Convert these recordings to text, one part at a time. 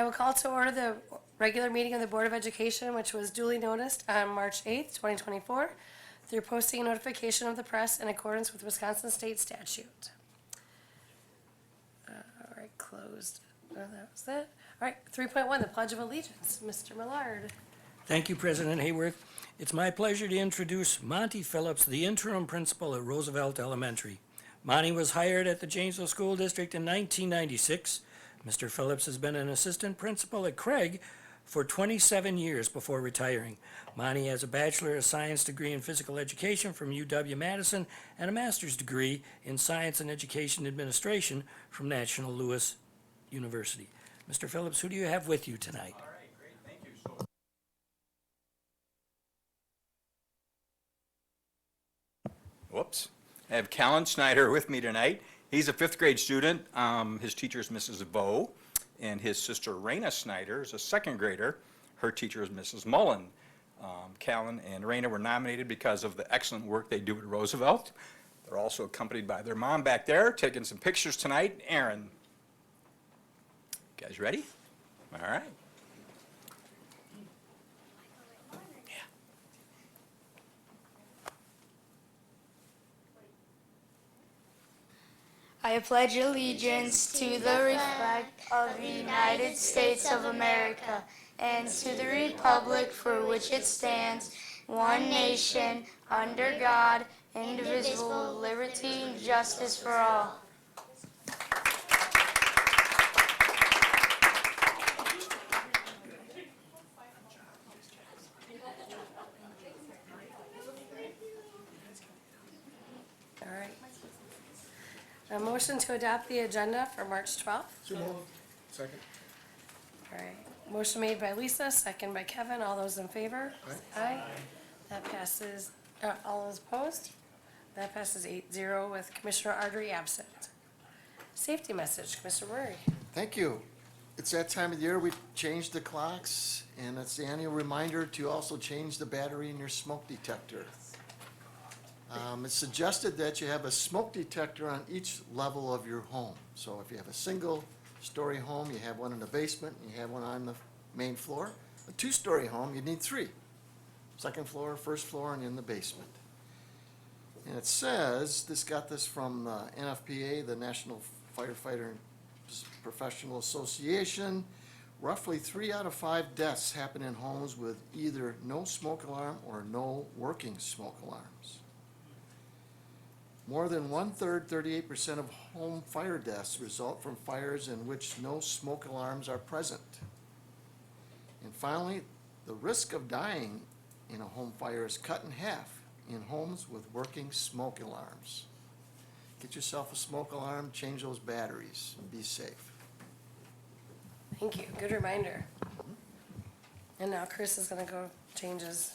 I will call to order the regular meeting of the Board of Education, which was duly noticed on March 8th, 2024, through posting and notification of the press in accordance with Wisconsin State statute. All right, closed. Oh, that was it. All right, 3.1, the Pledge of Allegiance. Mr. Millard. Thank you, President Hayworth. It's my pleasure to introduce Monty Phillips, the interim principal at Roosevelt Elementary. Monty was hired at the Janesville School District in 1996. Mr. Phillips has been an assistant principal at Craig for 27 years before retiring. Monty has a Bachelor of Science degree in Physical Education from UW-Madison and a Master's degree in Science and Education Administration from National Louis University. Mr. Phillips, who do you have with you tonight? All right, great, thank you. Whoops. I have Callan Snyder with me tonight. He's a fifth grade student. His teacher is Mrs. Vo, and his sister Raina Snyder is a second grader. Her teacher is Mrs. Mullen. Callan and Raina were nominated because of the excellent work they do at Roosevelt. They're also accompanied by their mom back there, taking some pictures tonight. Aaron. You guys ready? All right. I pledge allegiance to the flag of the United States of America and to the republic for which it stands, one nation, under God, indivisible, with liberty and justice for all. All right. A motion to adopt the agenda for March 12th. Second. All right. Motion made by Lisa, second by Kevin. All those in favor? Aye. That passes, all those opposed? That passes 8-0 with Commissioner Ardrey absent. Safety message, Commissioner Murray. Thank you. It's that time of the year we changed the clocks, and it's the annual reminder to also change the battery in your smoke detector. It's suggested that you have a smoke detector on each level of your home. So if you have a single-story home, you have one in the basement, and you have one on the main floor. A two-story home, you need three. Second floor, first floor, and in the basement. And it says, got this from NFPA, the National Firefighter Professional Association. Roughly 3 out of 5 deaths happen in homes with either no smoke alarm or no working smoke alarms. More than 1/3, 38% of home fire deaths result from fires in which no smoke alarms are present. And finally, the risk of dying in a home fire is cut in half in homes with working smoke alarms. Get yourself a smoke alarm, change those batteries, and be safe. Thank you. Good reminder. And now Chris is going to go change his.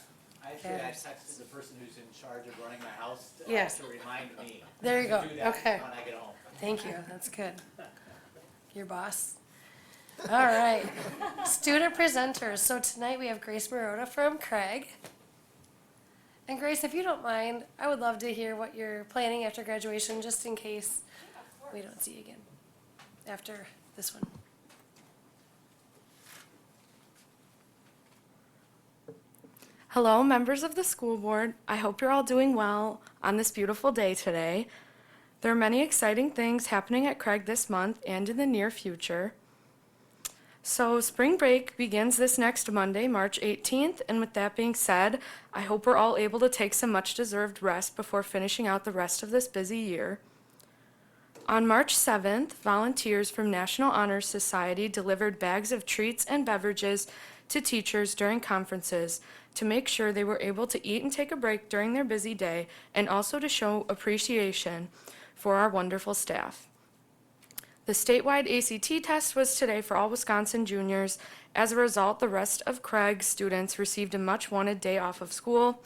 Actually, I texted the person who's in charge of running my house Yes. to remind me. There you to go. do that Okay. when I get home. Thank you. That's good. Your boss. All right. Student presenters. So tonight we have Grace Marotta from Craig. And Grace, if you don't mind, I would love to hear what you're planning after graduation, just in case we don't see you again after this one. Hello, members of the school board. I hope you're all doing well on this beautiful day today. There are many exciting things happening at Craig this month and in the near future. So spring break begins this next Monday, March 18th, and with that being said, I hope we're all able to take some much-deserved rest before finishing out the rest of this busy year. On March 7th, volunteers from National Honor Society delivered bags of treats and beverages to teachers during conferences to make sure they were able to eat and take a break during their busy day, and also to show appreciation for our wonderful staff. The statewide ACT test was today for all Wisconsin juniors. As a result, the rest of Craig's students received a much-wanted day off of school.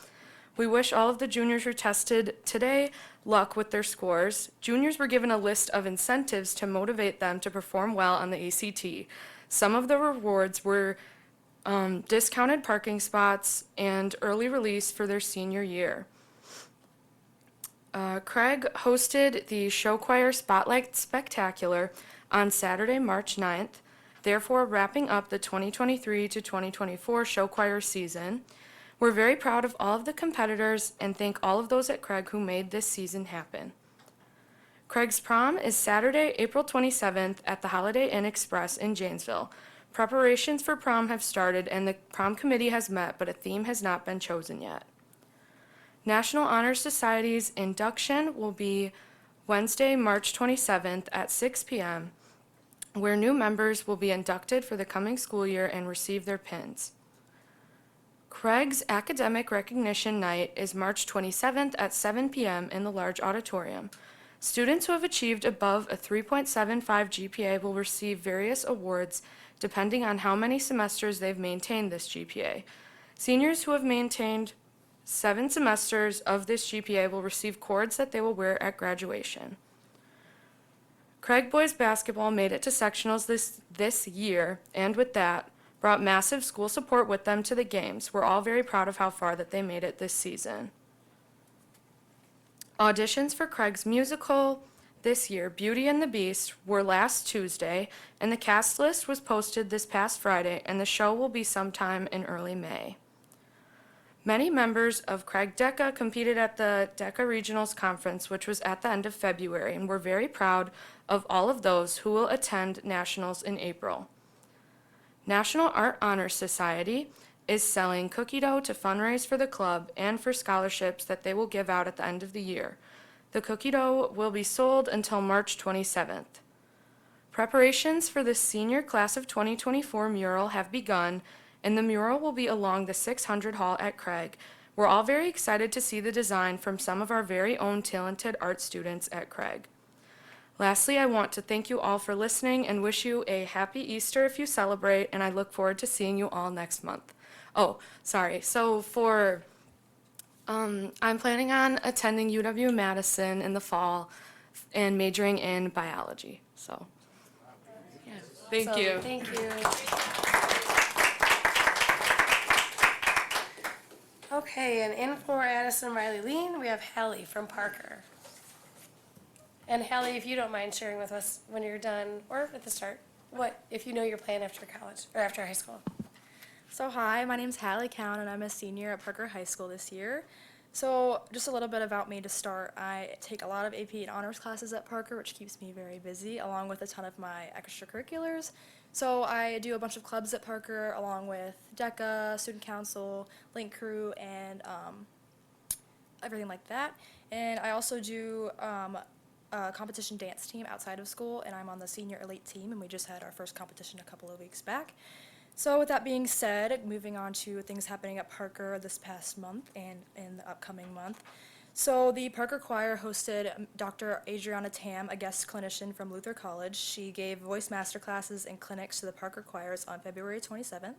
We wish all of the juniors who tested today luck with their scores. Juniors were given a list of incentives to motivate them to perform well on the ACT. Some of the rewards were discounted parking spots and early release for their senior year. Craig hosted the Show Choir Spotlight Spectacular on Saturday, March 9th. therefore wrapping up the 2023 to 2024 show choir season. We're very proud of all of the competitors and thank all of those at Craig who made this season happen. Craig's prom is Saturday, April 27th at the Holiday Inn Express in Janesville. Preparations for prom have started and the prom committee has met, but a theme has not been chosen yet. National Honor Society's induction will be Wednesday, March 27th at 6 p.m., where new members will be inducted for the coming school year and receive their pins. Craig's Academic Recognition Night is March 27th at 7 p.m. in the large auditorium. Students who have achieved above a 3.75 GPA will receive various awards depending on how many semesters they've maintained this GPA. Seniors who have maintained 7 semesters of this GPA will receive cords that they will wear at graduation. Craig boys basketball made it to sectionals this year, and with that, brought massive school support with them to the games. We're all very proud of how far that they made it this season. Auditions for Craig's musical this year, Beauty and the Beast, were last Tuesday, and the cast list was posted this past Friday, and the show will be sometime in early May. Many members of Craig DECA competed at the DECA Regionals Conference, which was at the end of February, and we're very proud of all of those who will attend Nationals in April. National Art Honor Society is selling cookie dough to fundraise for the club and for scholarships that they will give out at the end of the year. The cookie dough will be sold until March 27th. Preparations for the senior class of 2024 mural have begun, and the mural will be along the 600 Hall at Craig. We're all very excited to see the design from some of our very own talented art students at Craig. Lastly, I want to thank you all for listening and wish you a happy Easter if you celebrate, and I look forward to seeing you all next month. Oh, sorry. So I'm planning on attending UW-Madison in the fall and majoring in biology. So, yeah. Thank you. Thank you. Okay, and in for Addison Riley Lean, we have Hallie from Parker. And Hallie, if you don't mind sharing with us when you're done, or at the start, what, if you know your plan after college, or after high school? So hi, my name's Hallie Cowan and I'm a senior at Parker High School this year. So just a little bit about me to start. I take a lot of AP and honors classes at Parker, which keeps me very busy, along with a ton of my extracurriculars. So I do a bunch of clubs at Parker, along with DECA, Student Council, Link Crew, and everything like that. And I also do a competition dance team outside of school, and I'm on the senior elite team, and we just had our first competition a couple of weeks back. So with that being said, moving on to things happening at Parker this past month and in the upcoming month. So the Parker Choir hosted Dr. Adriana Tam, a guest clinician from Luther College. She gave voice masterclasses and clinics to the Parker Choirs on February 27th.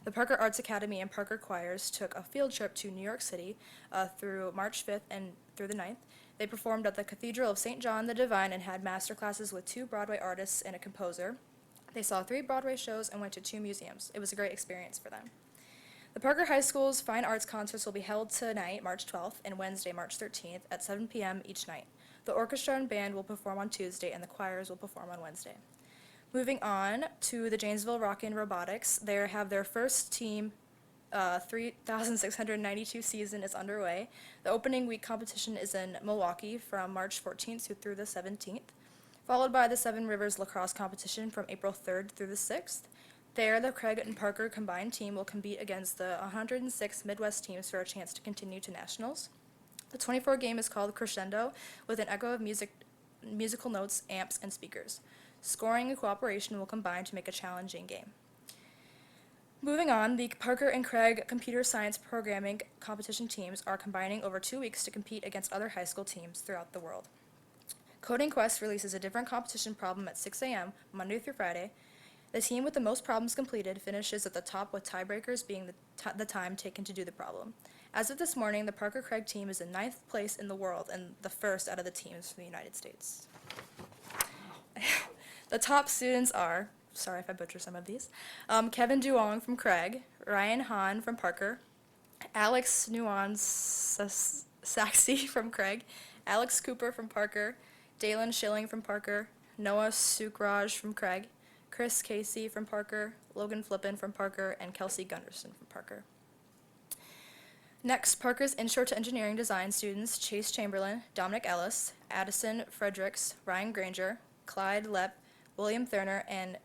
The Parker Arts Academy and Parker Choirs took a field trip to New York City through March 5th and through the 9th. They performed at the Cathedral of St. John the Divine and had masterclasses with 2 Broadway artists and a composer. They saw 3 Broadway shows and went to 2 museums. It was a great experience for them. The Parker High School's Fine Arts Concerts will be held tonight, March 12th, and Wednesday, March 13th, at 7 p.m. each night. The orchestra and band will perform on Tuesday, and the choirs will perform on Wednesday. Moving on to the Janesville Rockin' Robotics, they have their first team 3,692 season is underway. The opening week competition is in Milwaukee from March 14th through the 17th. Followed by the Seven Rivers Lacrosse competition from April 3rd through the 6th. There, the Craig and Parker combined team will compete against the 106 Midwest teams for a chance to continue to nationals. The 24 game is called Crescendo, with an echo of musical notes, amps, and speakers. Scoring and cooperation will combine to make a challenging game. Moving on, the Parker and Craig computer science programming competition teams are combining over 2 weeks to compete against other high school teams throughout the world. Coding Quest releases a different competition problem at 6 a.m., Monday through Friday. The team with the most problems completed finishes at the top, with tiebreakers being the time taken to do the problem. As of this morning, the Parker Craig team is in 9th place in the world and the first out of the teams from the United States. The top students are, sorry if I butcher some of these, Kevin Duong from Craig, Ryan Hahn from Parker, Alex Nuan Saxey from Craig, Alex Cooper from Parker, Dalen Schilling from Parker, Noah Sukraj from Craig, Chris Casey from Parker, Logan Flippin from Parker, and Kelsey Gunderson from Parker. Next, Parker's Intro to Engineering Design students Chase Chamberlain, Dominic Ellis, Addison Fredericks, Ryan Granger, Clyde Lepp, William Thurner, and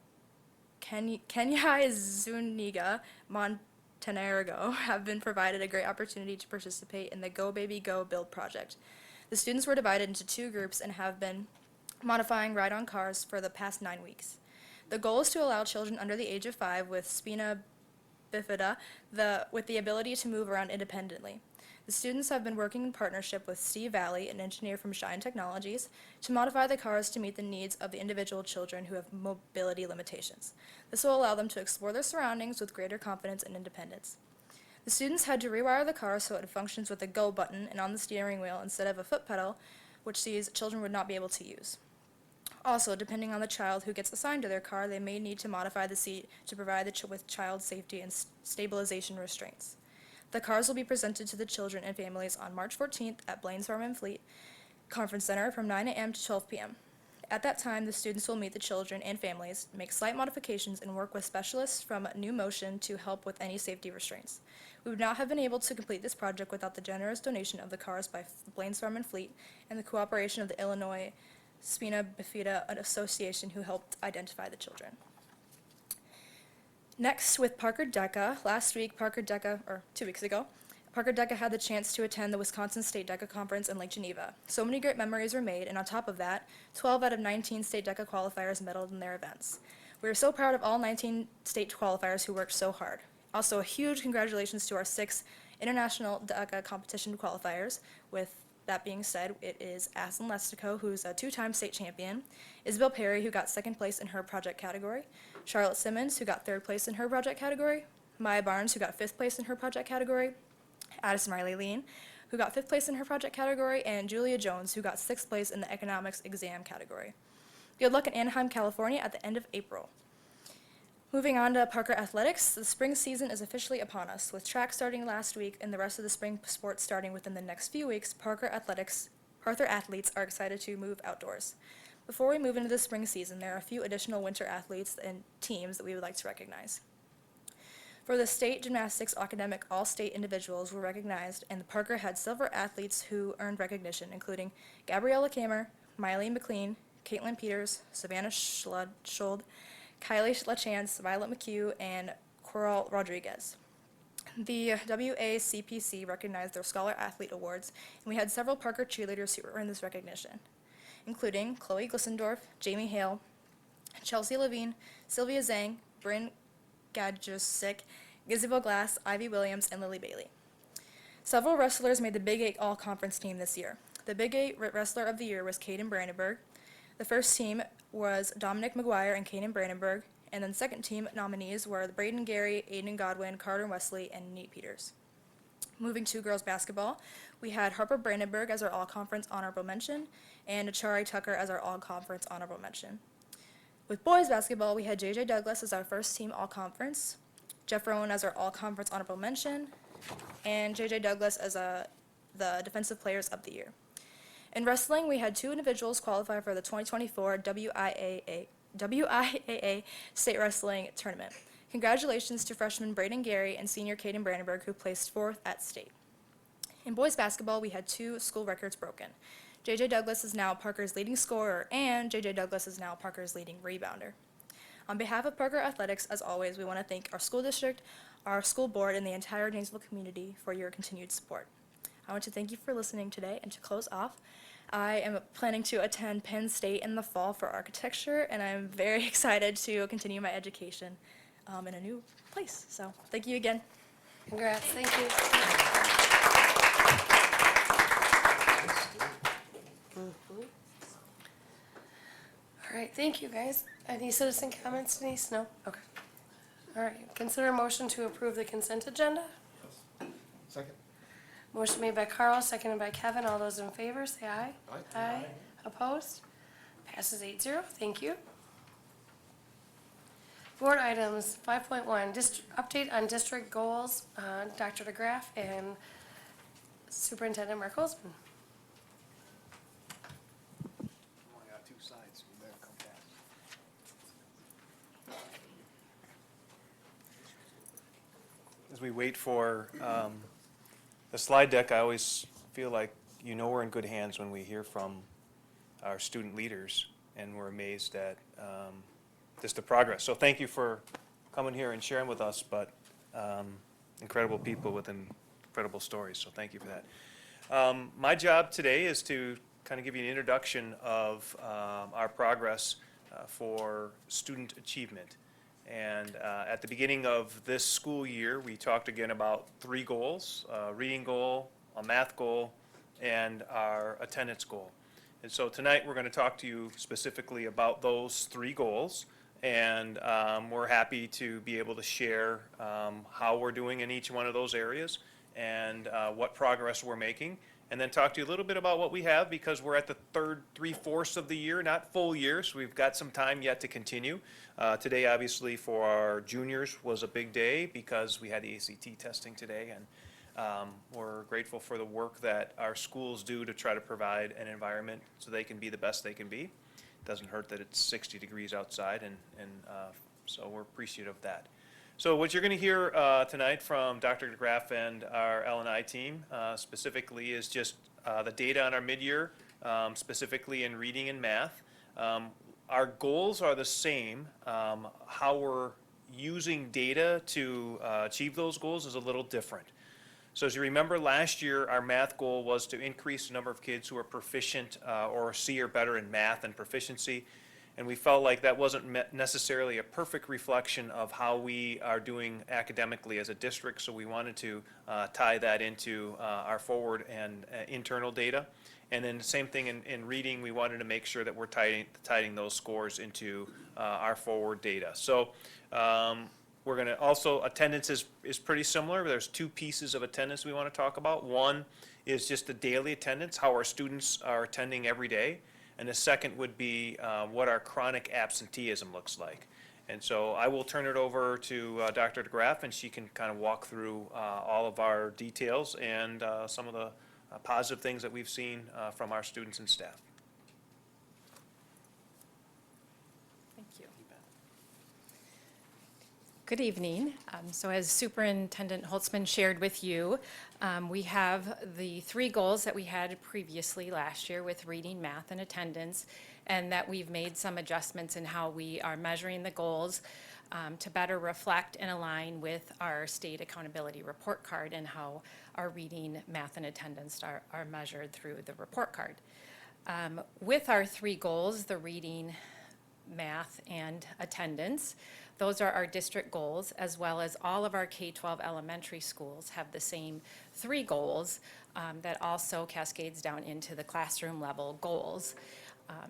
Kenyai Zuniga Montenegro have been provided a great opportunity to participate in the Go Baby Go build project. The students were divided into 2 groups and have been modifying ride-on cars for the past 9 weeks. The goal is to allow children under the age of 5 with spina bifida with the ability to move around independently. The students have been working in partnership with Steve Valley, an engineer from Shine Technologies, to modify the cars to meet the needs of the individual children who have mobility limitations. This will allow them to explore their surroundings with greater confidence and independence. The students had to rewire the car so it functions with a go button and on the steering wheel instead of a foot pedal, which these children would not be able to use. Also, depending on the child who gets assigned to their car, they may need to modify the seat to provide with child safety and stabilization restraints. The cars will be presented to the children and families on March 14th at Blaines Farm and Fleet Conference Center from 9 a.m. to 12 p.m. At that time, the students will meet the children and families, make slight modifications, and work with specialists from New Motion to help with any safety restraints. We would not have been able to complete this project without the generous donation of the cars by Blaines Farm and Fleet and the cooperation of the Illinois Spina Bifida Association, who helped identify the children. Next, with Parker DECA, 2 weeks ago, Parker DECA had the chance to attend the Wisconsin State DECA Conference in Lake Geneva. So many great memories were made, and on top of that, 12 out of 19 state DECA qualifiers medaled in their events. We are so proud of all 19 state qualifiers who worked so hard. Also, a huge congratulations to our 6 international DECA competition qualifiers. With that being said, it is Aslan Lestico, who's a 2-time state champion, Isabel Perry, who got 2nd place in her project category, Charlotte Simmons, who got 3rd place in her project category, Maya Barnes, who got 5th place in her project category, Addison Riley Lean, who got 5th place in her project category, and Julia Jones, who got 6th place in the economics exam category. Good luck in Anaheim, California at the end of April. Moving on to Parker Athletics, the spring season is officially upon us. With track starting last week and the rest of the spring sports starting within the next few weeks, Parker athletes are excited to move outdoors. Before we move into the spring season, there are a few additional winter athletes and teams that we would like to recognize. For the state gymnastics academic, all state individuals were recognized, and the Parker had several athletes who earned recognition, including Gabriella Kamer, Miley McLean, Caitlin Peters, Savannah Schold, Kylie LaChance, Violet McHugh, and Coral Rodriguez. The WACPC recognized their Scholar Athlete Awards, and we had several Parker cheerleaders who earned this recognition, including Chloe Glissendorf, Jamie Hale, Chelsea Levine, Sylvia Zhang, Bryn Gadjusik, Isabel Glass, Ivy Williams, and Lily Bailey. Several wrestlers made the Big 8 All-Conference team this year. The Big 8 Wrestler of the Year was Caden Brandenburg. The first team was Dominic McGuire and Caden Brandenburg, and then second team nominees were Braden Gary, Aiden Godwin, Carter Wesley, and Nate Peters. Moving to girls basketball, we had Harper Brandenburg as our All-Conference Honorable Mention, and Achari Tucker as our All-Conference Honorable Mention. With boys basketball, we had JJ Douglas as our first team All-Conference, Jeff Rowan as our All-Conference Honorable Mention, and JJ Douglas as the Defensive Players of the Year. In wrestling, we had 2 individuals qualify for the 2024 WIAA State Wrestling Tournament. Congratulations to freshman Braden Gary and senior Caden Brandenburg, who placed 4th at state. In boys basketball, we had 2 school records broken. JJ Douglas is now Parker's leading scorer, and JJ Douglas is now Parker's leading rebounder. On behalf of Parker Athletics, as always, we want to thank our school district, our school board, and the entire Janesville community for your continued support. I want to thank you for listening today, and to close off, I am planning to attend Penn State in the fall for architecture, and I'm very excited to continue my education in a new place. So thank you again. Congrats, thank you. All right, thank you, guys. Any citizen comments, Denise? No? Okay. All right, consider a motion to approve the consent agenda. Second. Motion made by Carl, seconded by Kevin. All those in favor, say aye. Aye. Aye. Opposed? Passes 8-0. Thank you. Board items 5.1, update on district goals, Dr. DeGraff and Superintendent Mark Holzman. Only got 2 sides, we better come as we wait for the slide deck, I always feel like we're in good hands when we hear from our student leaders, and we're amazed at just the progress. So thank you for coming here and sharing with us, but incredible people with incredible stories, so thank you for that. My job today is to kind of give you an introduction of our progress for student achievement. And at the beginning of this school year, we talked again about 3 goals, a reading goal, a math goal, and our attendance goal. And so tonight, we're going to talk to you specifically about those 3 goals. And we're happy to be able to share how we're doing in each one of those areas and what progress we're making. And then talk to you a little bit about what we have, because we're at the 3/4 of the year, not full year, so we've got some time yet to continue. Today, obviously, for our juniors was a big day because we had the ACT testing today, and we're grateful for the work that our schools do to try to provide an environment so they can be the best they can be. It doesn't hurt that it's 60 degrees outside, and so we're appreciative of that. So what you're going to hear tonight from Dr. DeGraff and our L&I team specifically is just the data on our mid-year, specifically in reading and math. Our goals are the same. How we're using data to achieve those goals is a little different. So as you remember, last year, our math goal was to increase the number of kids who are proficient or C or better in math and proficiency. And we felt like that wasn't necessarily a perfect reflection of how we are doing academically as a district, so we wanted to tie that into our forward and internal data. And then the same thing in reading, we wanted to make sure that we're tying those scores into our forward data. So we're going to also, attendance is pretty similar. There's 2 pieces of attendance we want to talk about. One is just the daily attendance, how our students are attending every day. And the second would be what our chronic absenteeism looks like. And so I will turn it over to Dr. DeGraff, and she can kind of walk through all of our details and some of the positive things that we've seen from our students and staff. Thank you. Good evening. So as Superintendent Holtzman shared with you, we have the 3 goals that we had previously last year with reading, math, and attendance, and that we've made some adjustments in how we are measuring the goals to better reflect and align with our state accountability report card and how our reading, math, and attendance are measured through the report card. With our 3 goals, the reading, math, and attendance, those are our district goals, as well as all of our K-12 elementary schools have the same 3 goals that also cascades down into the classroom level goals.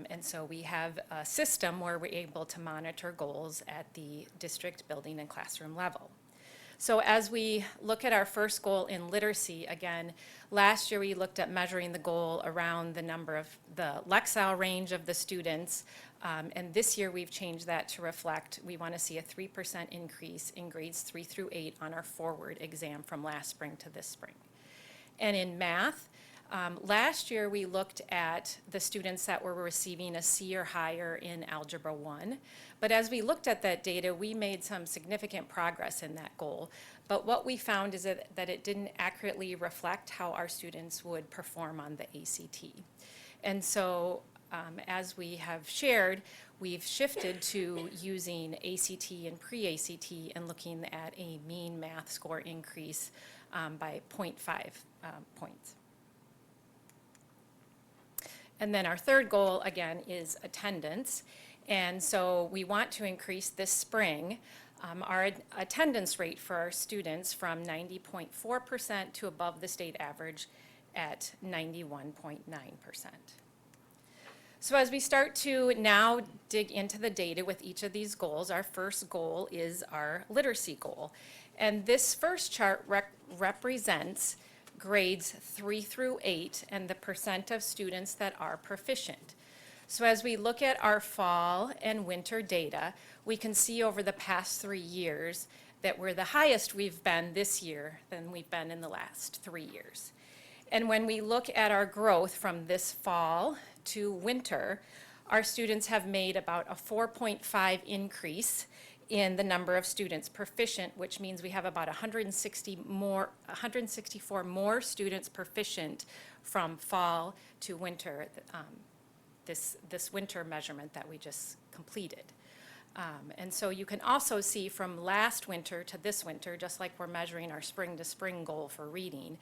And so we have a system where we're able to monitor goals at the district, building, and classroom level. So as we look at our first goal in literacy, again, last year we looked at measuring the goal around the number of the Lexile range of the students. And this year we've changed that to reflect, we want to see a 3% increase in grades 3 through 8 on our forward exam from last spring to this spring. And in math, last year we looked at the students that were receiving a C or higher in Algebra 1. But as we looked at that data, we made some significant progress in that goal. But what we found is that it didn't accurately reflect how our students would perform on the ACT. And so as we have shared, we've shifted to using ACT and pre-ACT and looking at a mean math score increase by 0.5 points. And then our third goal, again, is attendance. And so we want to increase this spring our attendance rate for our students from 90.4% to above the state average at 91.9%. So as we start to now dig into the data with each of these goals, our first goal is our literacy goal. And this first chart represents grades 3 through 8 and the percent of students that are proficient. So as we look at our fall and winter data, we can see over the past 3 years that we're the highest we've been this year than we've been in the last 3 years. And when we look at our growth from this fall to winter, our students have made about a 4.5 increase in the number of students proficient, which means we have about 164 more students proficient from fall to winter, this winter measurement that we just completed. And so you can also see from last winter to this winter, just like we're measuring our spring to spring goal for reading,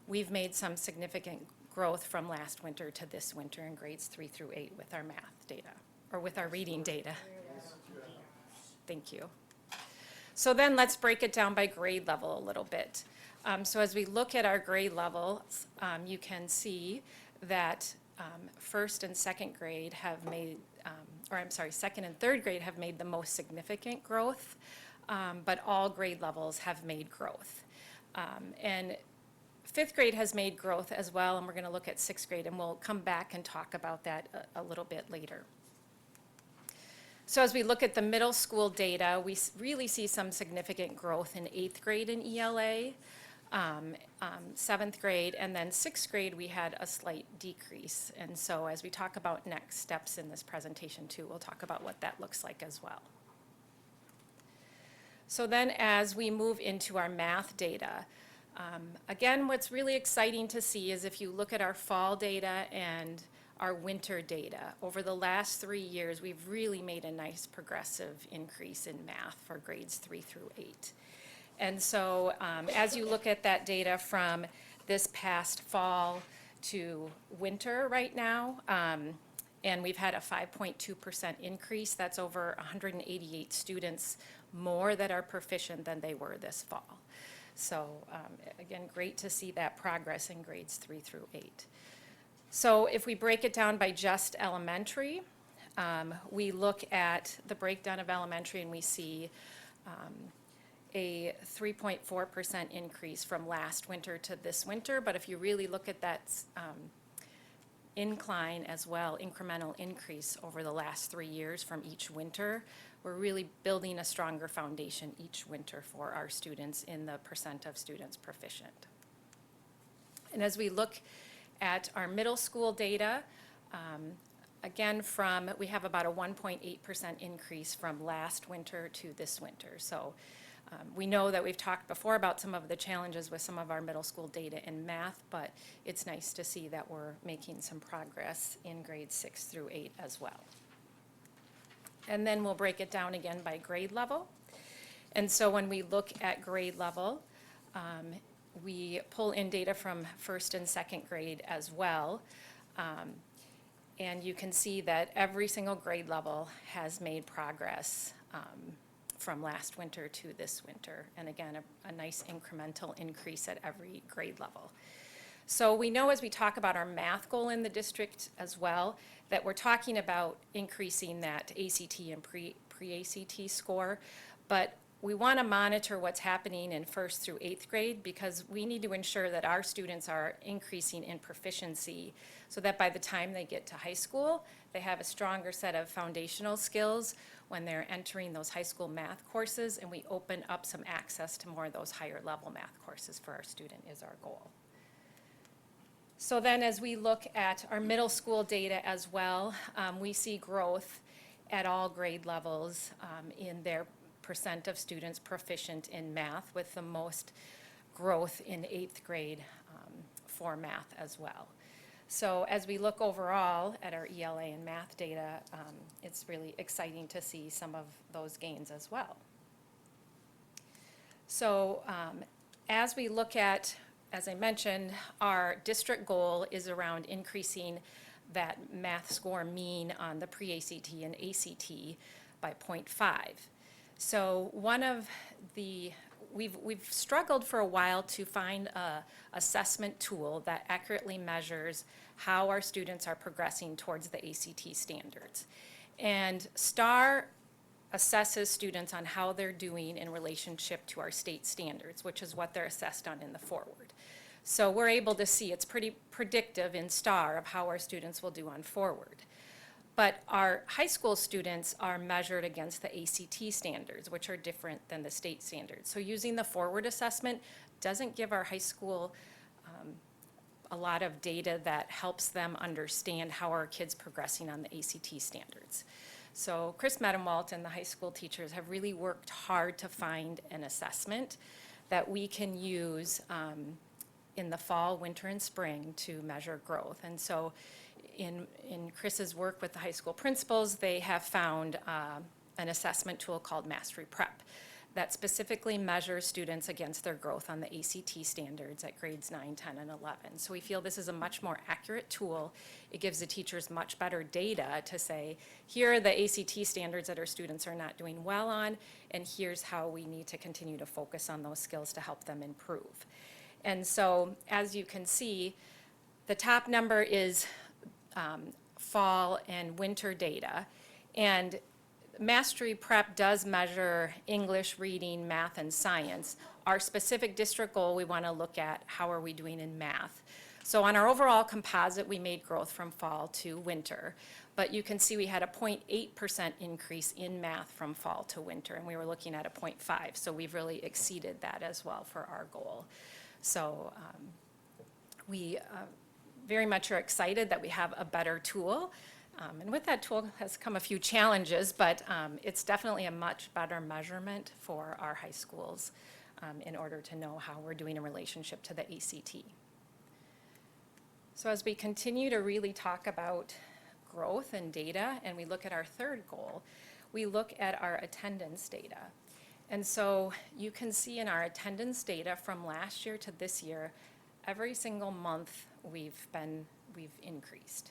we've made some significant growth from last winter to this winter in grades 3 through 8 with our math data, or with our reading data. Thank you. So then let's break it down by grade level a little bit. So as we look at our grade levels, you can see that first and second grade have made, second and third grade have made the most significant growth, but all grade levels have made growth. And fifth grade has made growth as well, and we're going to look at sixth grade, and we'll come back and talk about that a little bit later. So as we look at the middle school data, we really see some significant growth in eighth grade in ELA, seventh grade, and then sixth grade, we had a slight decrease. And so as we talk about next steps in this presentation too, we'll talk about what that looks like as well. So then as we move into our math data, again, what's really exciting to see is if you look at our fall data and our winter data, over the last 3 years, we've really made a nice progressive increase in math for grades 3 through 8. And so as you look at that data from this past fall to winter right now, and we've had a 5.2% increase, that's over 188 students more that are proficient than they were this fall. So again, great to see that progress in grades 3 through 8. So if we break it down by just elementary, we look at the breakdown of elementary and we see a 3.4% increase from last winter to this winter. But if you really look at that incline as well, incremental increase over the last 3 years from each winter, we're really building a stronger foundation each winter for our students in the percent of students proficient. And as we look at our middle school data, again, we have about a 1.8% increase from last winter to this winter. So we know that we've talked before about some of the challenges with some of our middle school data in math, but it's nice to see that we're making some progress in grades 6 through 8 as well. And then we'll break it down again by grade level. And so when we look at grade level, we pull in data from first and second grade as well. And you can see that every single grade level has made progress from last winter to this winter. And again, a nice incremental increase at every grade level. So we know as we talk about our math goal in the district as well, that we're talking about increasing that ACT and pre-ACT score, but we want to monitor what's happening in first through eighth grade because we need to ensure that our students are increasing in proficiency so that by the time they get to high school, they have a stronger set of foundational skills when they're entering those high school math courses, and we open up some access to more of those higher level math courses for our student is our goal. So then as we look at our middle school data as well, we see growth at all grade levels in their percent of students proficient in math, with the most growth in eighth grade for math as well. So as we look overall at our ELA and math data, it's really exciting to see some of those gains as well. So as we look at, as I mentioned, our district goal is around increasing that math score mean on the pre-ACT and ACT by 0.5. So we've struggled for a while to find a assessment tool that accurately measures how our students are progressing towards the ACT standards. And STAR assesses students on how they're doing in relationship to our state standards, which is what they're assessed on in the forward. So we're able to see it's pretty predictive in STAR of how our students will do on forward. But our high school students are measured against the ACT standards, which are different than the state standards. So using the forward assessment doesn't give our high school a lot of data that helps them understand how our kids progressing on the ACT standards. So Chris Metamwalt and the high school teachers have really worked hard to find an assessment that we can use in the fall, winter, and spring to measure growth. And so in Chris's work with the high school principals, they have found an assessment tool called Mastery Prep that specifically measures students against their growth on the ACT standards at grades 9, 10, and 11. So we feel this is a much more accurate tool. It gives the teachers much better data to say, here are the ACT standards that our students are not doing well on, and here's how we need to continue to focus on those skills to help them improve. And so, as you can see, the top number is fall and winter data, and Mastery Prep does measure English, reading, math, and science. Our specific district goal, we want to look at how are we doing in math. So on our overall composite, we made growth from fall to winter. But you can see we had a 0.8% increase in math from fall to winter, and we were looking at a 0.5. So we've really exceeded that as well for our goal. So we very much are excited that we have a better tool. And with that tool has come a few challenges, but it's definitely a much better measurement for our high schools in order to know how we're doing in relationship to the ACT. So as we continue to really talk about growth and data, and we look at our third goal, we look at our attendance data. And so you can see in our attendance data from last year to this year, every single month we've increased.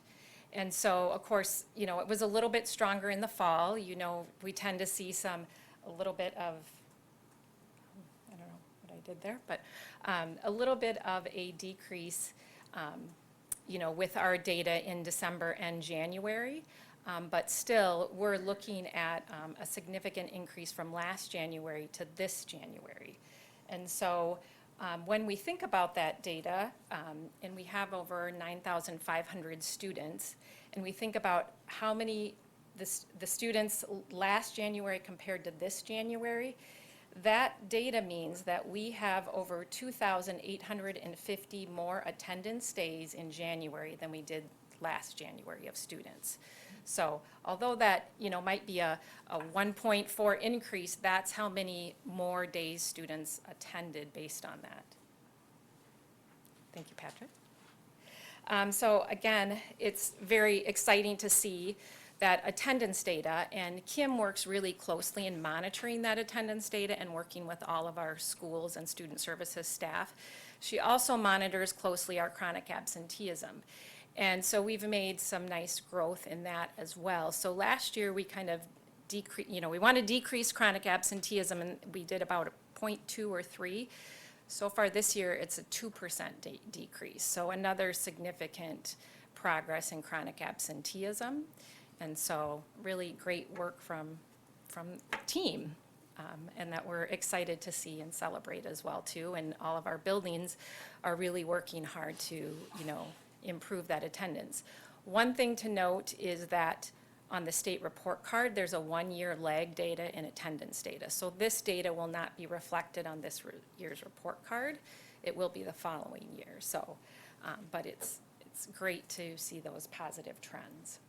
And so, of course, you know, it was a little bit stronger in the fall. You know, we tend to see a little bit of, I don't know what I did there, but a little bit of a decrease, you know, with our data in December and January. But still, we're looking at a significant increase from last January to this January. And so, when we think about that data, and we have over 9,500 students, and we think about how many the students last January compared to this January, that data means that we have over 2,850 more attendance days in January than we did last January of students. So although that, you know, might be a 1.4 increase, that's how many more days students attended based on that. Thank you, Patrick. So again, it's very exciting to see that attendance data, and Kim works really closely in monitoring that attendance data and working with all of our schools and student services staff. She also monitors closely our chronic absenteeism. And so we've made some nice growth in that as well. So last year we kind of we want to decrease chronic absenteeism, and we did about a 0.2 or 3. So far this year it's a 2% decrease. So another significant progress in chronic absenteeism. And so really great work from the team, and that we're excited to see and celebrate as well too. And all of our buildings are really working hard to, you know, improve that attendance. One thing to note is that on the state report card, there's a 1-year lag data in attendance data. So this data will not be reflected on this year's report card. It will be the following year. So, but it's great to see those positive trends.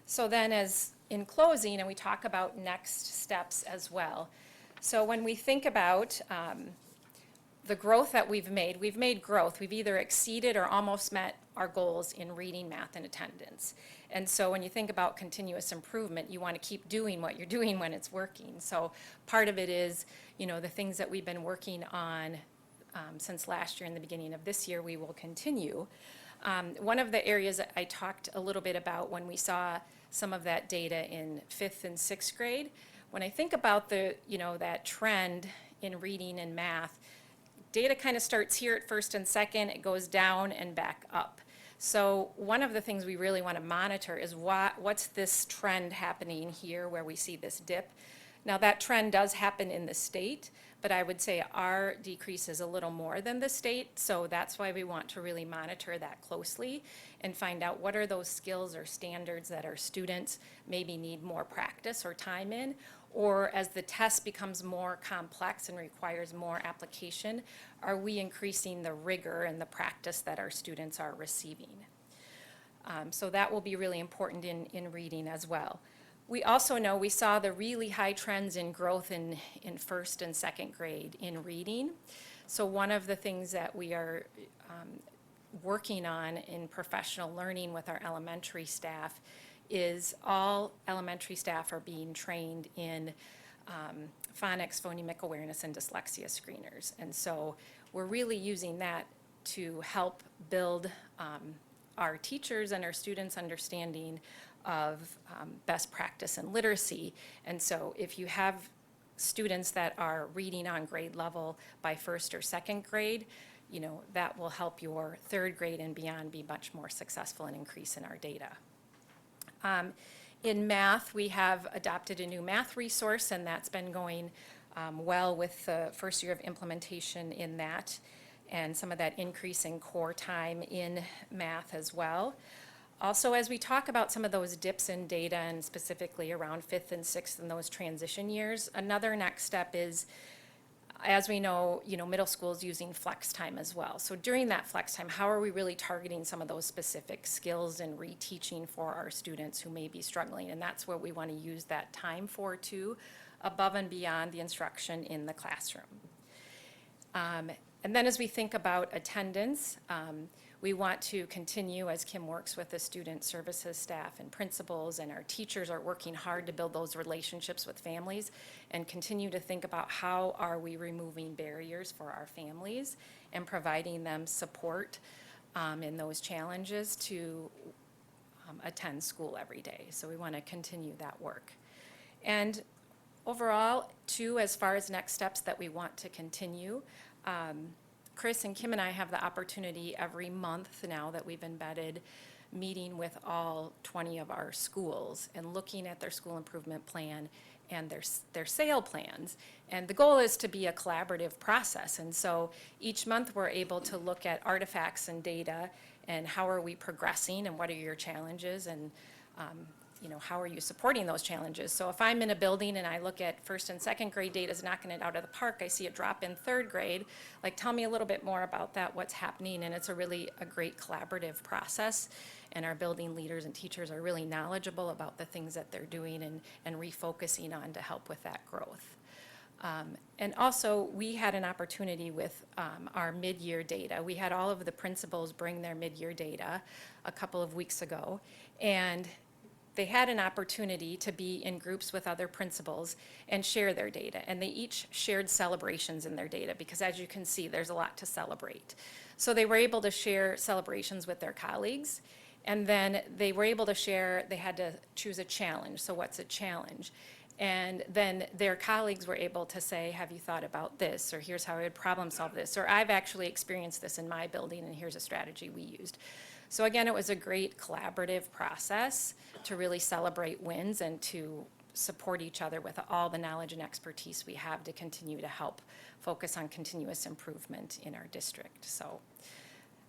So then, as in closing, and we talk about next steps as well. So when we think about the growth that we've made growth. We've either exceeded or almost met our goals in reading, math, and attendance. And so when you think about continuous improvement, you want to keep doing what you're doing when it's working. So part of it is, you know, the things that we've been working on since last year and the beginning of this year, we will continue. One of the areas that I talked a little bit about when we saw some of that data in 5th and 6th grade, when I think about the, you know, that trend in reading and math, data kind of starts here at 1st and 2nd, it goes down and back up. So one of the things we really want to monitor is what's this trend happening here where we see this dip. Now that trend does happen in the state, but I would say our decrease is a little more than the state, so that's why we want to really monitor that closely and find out what are those skills or standards that our students maybe need more practice or time in, or as the test becomes more complex and requires more application, are we increasing the rigor and the practice that our students are receiving? So that will be really important in reading as well. We also know we saw the really high trends in growth in first and second grade in reading. So one of the things that we are working on in professional learning with our elementary staff is all elementary staff are being trained in phonics, phonemic awareness, and dyslexia screeners. And so we're really using that to help build our teachers and our students' understanding of best practice and literacy. And so if you have students that are reading on grade level by first or second grade, you know, that will help your third grade and beyond be much more successful and increase in our data. In math, we have adopted a new math resource, and that's been going well with the first year of implementation in that, and some of that increase in core time in math as well. Also, as we talk about some of those dips in data, and specifically around fifth and sixth in those transition years, another next step is, as we know, middle school is using flex time as well. So during that flex time, how are we really targeting some of those specific skills and reteaching for our students who may be struggling? And that's what we want to use that time for too, above and beyond the instruction in the classroom. And then as we think about attendance, we want to continue, as Kim works with the student services staff and principals, and our teachers are working hard to build those relationships with families, and continue to think about how are we removing barriers for our families and providing them support in those challenges to attend school every day. So we want to continue that work. And overall, too, as far as next steps that we want to continue, Chris and Kim and I have the opportunity every month now that we've embedded meeting with all 20 of our schools and looking at their school improvement plan and their SAIL plans. And the goal is to be a collaborative process. And so each month we're able to look at artifacts and data and how are we progressing and what are your challenges, and how are you supporting those challenges? So if I'm in a building and I look at first and second grade data is knocking it out of the park, I see a drop in third grade, like tell me a little bit more about that, what's happening. And it's a great collaborative process. And our building leaders and teachers are really knowledgeable about the things that they're doing and refocusing on to help with that growth. And also, we had an opportunity with our mid-year data. We had all of the principals bring their mid-year data a couple of weeks ago. And they had an opportunity to be in groups with other principals and share their data. And they each shared celebrations in their data because, as you can see, there's a lot to celebrate. So they were able to share celebrations with their colleagues. And then they were able to share, they had to choose a challenge. So what's a challenge? And then their colleagues were able to say, have you thought about this? Or here's how I would problem solve this. Or I've actually experienced this in my building, and here's a strategy we used. So again, it was a great collaborative process to really celebrate wins and to support each other with all the knowledge and expertise we have to continue to help focus on continuous improvement in our district. So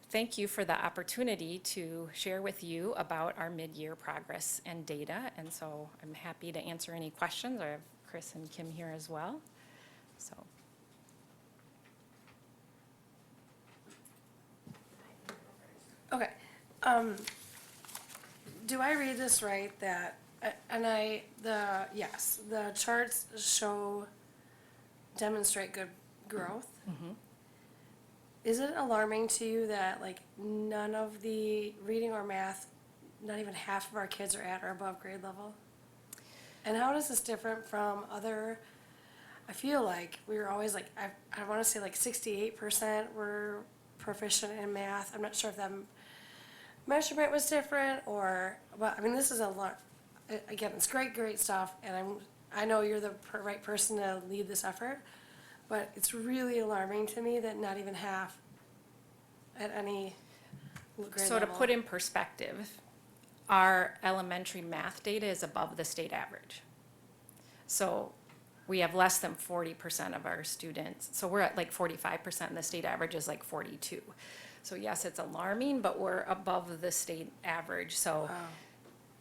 thank you for the opportunity to share with you about our mid-year progress and data. And so I'm happy to answer any questions. I have Chris and Kim here as well. So. Okay. Do I read this right that, the charts demonstrate good growth? Mm-hmm. Is it alarming to you that like none of the reading or math, not even half of our kids are at or above grade level? And how is this different from other, I feel like we were always like, I want to say like 68% were proficient in math. I'm not sure if that measurement was different but I mean, this is a lot, again, it's great stuff. And I know you're the right person to lead this effort, but it's really alarming to me that not even half at any grade So to level. put in perspective, our elementary math data is above the state average. So we have less than 40% of our students. So we're at like 45%, and the state average is like 42. So yes, it's alarming, but we're above the state average. So,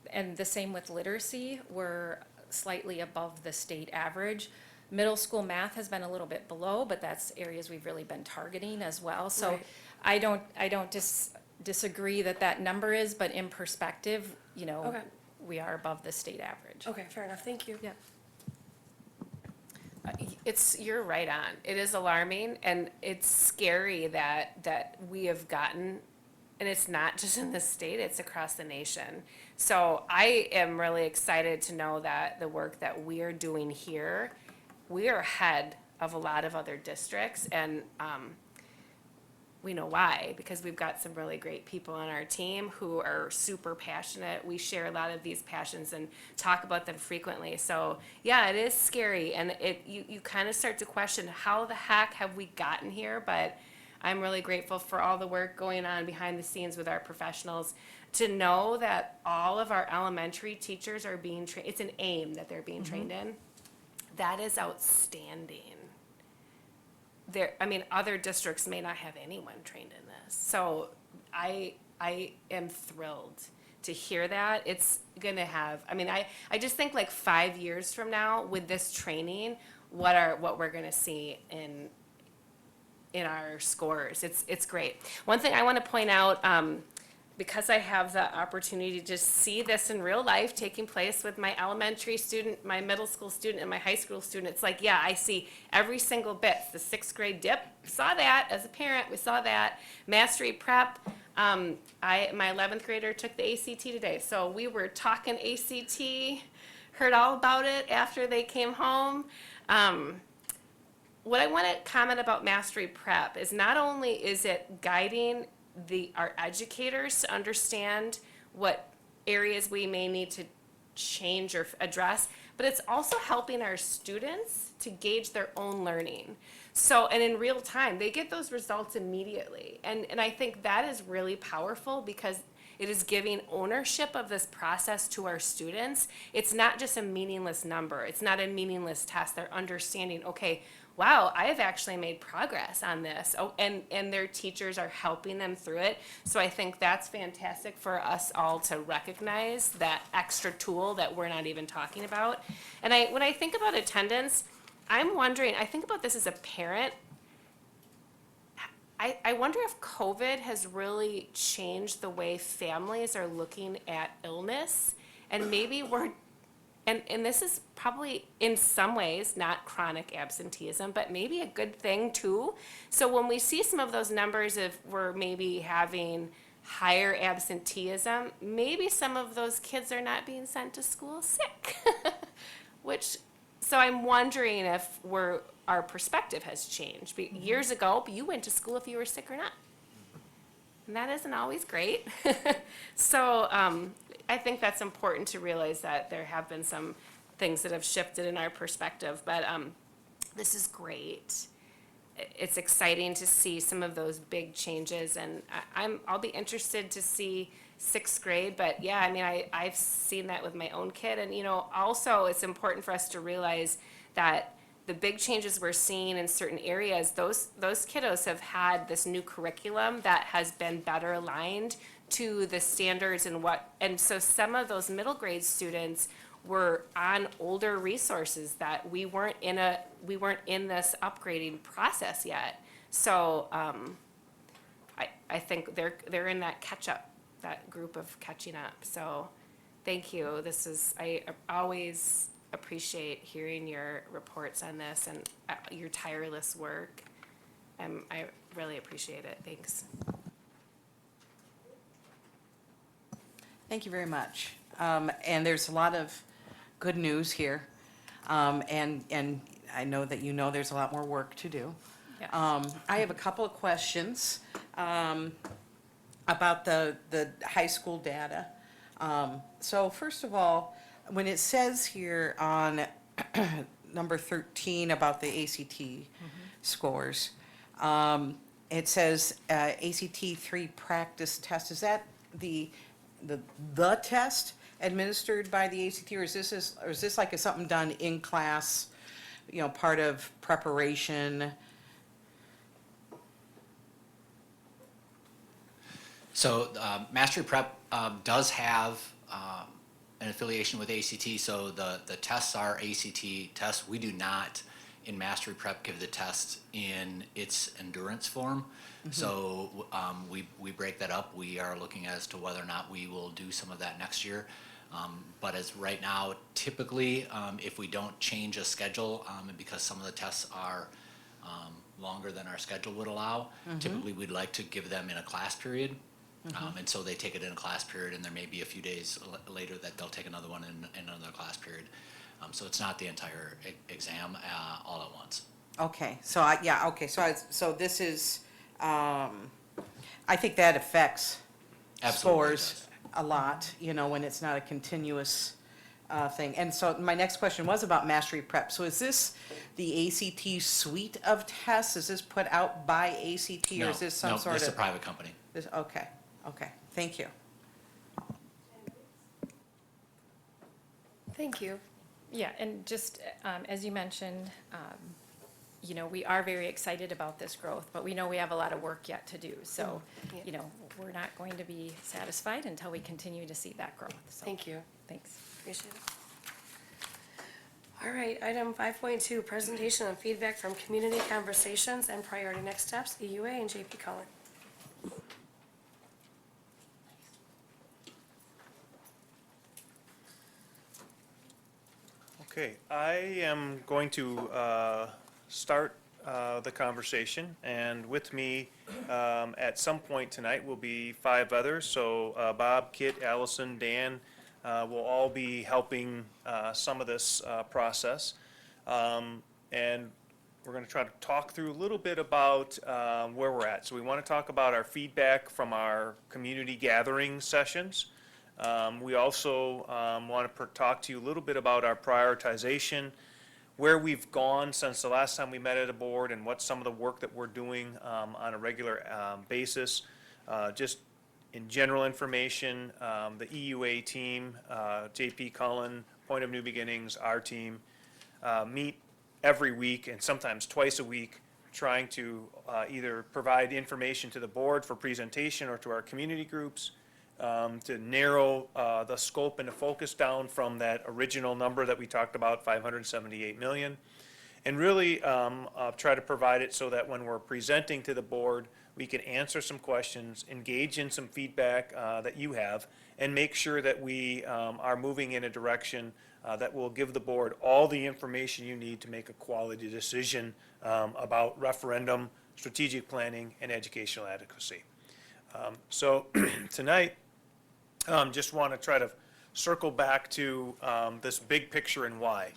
and the same with literacy, we're slightly above the state average. Middle school math has been a little bit below, but that's areas we've really been targeting as well. So Right. I don't disagree that that number is, but in perspective, you know, Okay. we are above the state average. Okay, fair enough, thank you. Yep. You're right on. It is alarming and it's scary that we have gotten, and it's not just in the state, it's across the nation. So I am really excited to know that the work that we are doing here, we are ahead of a lot of other districts, and we know why, because we've got some really great people on our team who are super passionate. We share a lot of these passions and talk about them frequently. So yeah, it is scary, and you kind of start to question, how the heck have we gotten here? But I'm really grateful for all the work going on behind the scenes with our professionals to know that all of our elementary teachers are being trained. It's an aim that they're being trained in. That is outstanding. Other districts may not have anyone trained in this. So I am thrilled to hear that. It's gonna have, I just think like 5 years from now with this training, what we're gonna see in our scores. It's great. One thing I want to point out, because I have the opportunity to just see this in real life taking place with my elementary student, my middle school student, and my high school student, it's like, yeah, I see every single bit. The 6th grade dip, saw that as a parent, we saw that. Mastery prep, my 11th grader took the ACT today, so we were talking ACT, heard all about it after they came home. What I want to comment about Mastery Prep is not only is it guiding our educators to understand what areas we may need to change or address, but it's also helping our students to gauge their own learning. So, and in real time, they get those results immediately. And I think that is really powerful because it is giving ownership of this process to our students. It's not just a meaningless number. It's not a meaningless test. They're understanding, okay, wow, I have actually made progress on this. Oh, and their teachers are helping them through it. So I think that's fantastic for us all to recognize that extra tool that we're not even talking about. And when I think about attendance, I'm wondering, I think about this as a parent. I wonder if COVID has really changed the way families are looking at illness, and maybe and this is probably in some ways not chronic absenteeism, but maybe a good thing too. So when we see some of those numbers, if we're maybe having higher absenteeism, maybe some of those kids are not being sent to school sick. So I'm wondering if our perspective has changed. Years ago, you went to school if you were sick or not. And that isn't always great. So I think that's important to realize that there have been some things that have shifted in our perspective, but this is great. It's exciting to see some of those big changes, and I'll be interested to see 6th grade, but yeah, I've seen that with my own kid, and also it's important for us to realize that the big changes we're seeing in certain areas, those kiddos have had this new curriculum that has been better aligned to the standards and so some of those middle grade students were on older resources that we weren't in this upgrading process yet. So I think they're in that group of catching up. So thank you. I always appreciate hearing your reports on this and your tireless work. I really appreciate it. Thanks. Thank you very much. And there's a lot of good news here. And I know that there's a lot more work to do. Yes. I have a couple of questions about the high school data. So first of all, when it says here on number 13 about the ACT scores, it says ACT 3 practice test. Is that the test administered by the ACT, or is this like something done in class, part of preparation? So Mastery Prep does have an affiliation with ACT, so the tests are ACT tests. We do not, in Mastery Prep, give the test in its endurance form. So we break that up. We are looking as to whether or not we will do some of that next year. But as right now, typically, if we don't change a schedule, and because some of the tests are longer than our schedule would allow, typically we'd like to give them in a class period. And so they take it in a class period, and there may be a few days later that they'll take another one in another class period. So it's not the entire exam all at once. Okay, so so this is, I think that affects Absolutely scores a lot, when it's not a continuous thing. And so my next question was about Mastery Prep. So is this the ACT suite of tests? Is this put out by ACT, or is this some sort of? No, it's a private company. Okay, thank you. Thank you. Yeah, and just as you mentioned, we are very excited about this growth, but we know we have a lot of work yet to do. So, Yeah. we're not going to be satisfied until we continue to see that growth. So, Thank you. thanks. Appreciate it. All right, item 5.2, presentation and feedback from community conversations and priority next steps, EUA and JP Cullen. Okay, I am going to start the conversation, and with me at some point tonight will be 5 others. So Bob, Kit, Allison, Dan will all be helping some of this process. And we're going to try to talk through a little bit about where we're at. So we want to talk about our feedback from our community gathering sessions. We also want to talk to you a little bit about our prioritization, where we've gone since the last time we met at a board, and what some of the work that we're doing on a regular basis. Just in general information, the EUA team, JP Cullen, Point of New Beginnings, our team, meet every week and sometimes twice a week, trying to either provide information to the board for presentation or to our community groups, to narrow the scope and the focus down from that original number that we talked about, 578 million. And really try to provide it so that when we're presenting to the board, we can answer some questions, engage in some feedback that you have, and make sure that we are moving in a direction that will give the board all the information you need to make a quality decision about referendum, strategic planning, and educational adequacy. So tonight, just want to try to circle back to this big picture and why.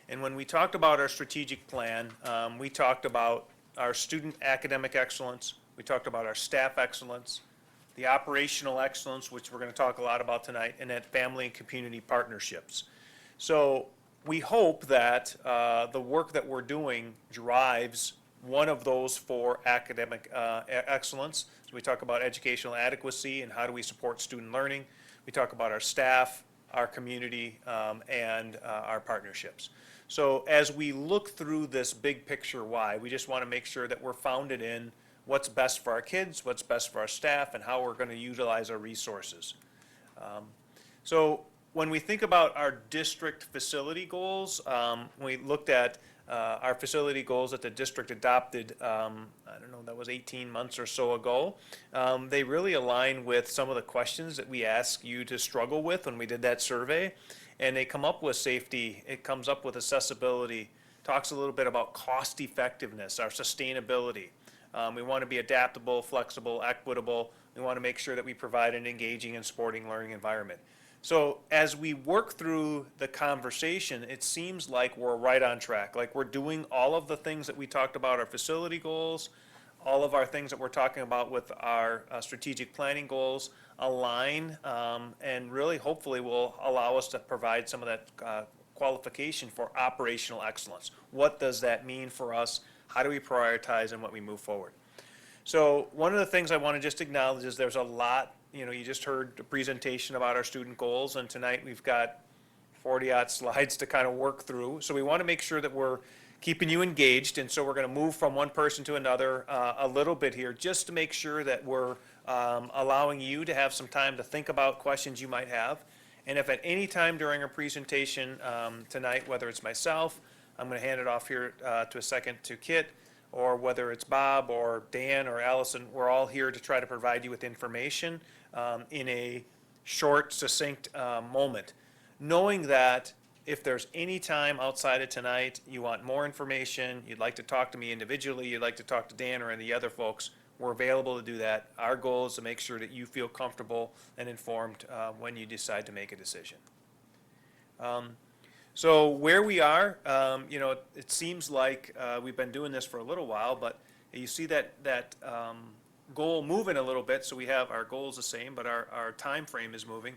And when we talked about our strategic plan, we talked about our student academic excellence, we talked about our staff excellence, the operational excellence, which we're going to talk a lot about tonight, and that family and community partnerships. So we hope that the work that we're doing drives one of those 4 academic excellence. So we talk about educational adequacy and how do we support student learning. We talk about our staff, our community, and our partnerships. So as we look through this big picture why, we just want to make sure that we're founded in what's best for our kids, what's best for our staff, and how we're going to utilize our resources. So when we think about our district facility goals, we looked at our facility goals that the district adopted, I don't know, that was 18 months or so ago. They really align with some of the questions that we asked you to struggle with when we did that survey. And they come up with safety, it comes up with accessibility, talks a little bit about cost effectiveness, our sustainability. We want to be adaptable, flexible, equitable. We want to make sure that we provide an engaging and supporting learning environment. So as we work through the conversation, it seems like we're right on track. Like we're doing all of the things that we talked about, our facility goals, all of our things that we're talking about with our strategic planning goals align, and really hopefully will allow us to provide some of that qualification for operational excellence. What does that mean for us? How do we prioritize and what we move forward? So one of the things I want to just acknowledge is there's a lot. You just heard a presentation about our student goals, and tonight we've got 40-odd slides to kind of work through. So we want to make sure that we're keeping you engaged, and so we're going to move from one person to another a little bit here, just to make sure that we're allowing you to have some time to think about questions you might have. And if at any time during our presentation tonight, whether it's myself, I'm going to hand it off here to a second to Kit, or whether it's Bob or Dan or Allison, we're all here to try to provide you with information in a short, succinct moment. Knowing that if there's any time outside of tonight, you want more information, you'd like to talk to me individually, you'd like to talk to Dan or any of the other folks, we're available to do that. Our goal is to make sure that you feel comfortable and informed when you decide to make a decision. So where we are, it seems like we've been doing this for a little while, but you see that goal moving a little bit. So we have our goals the same, but our time frame is moving.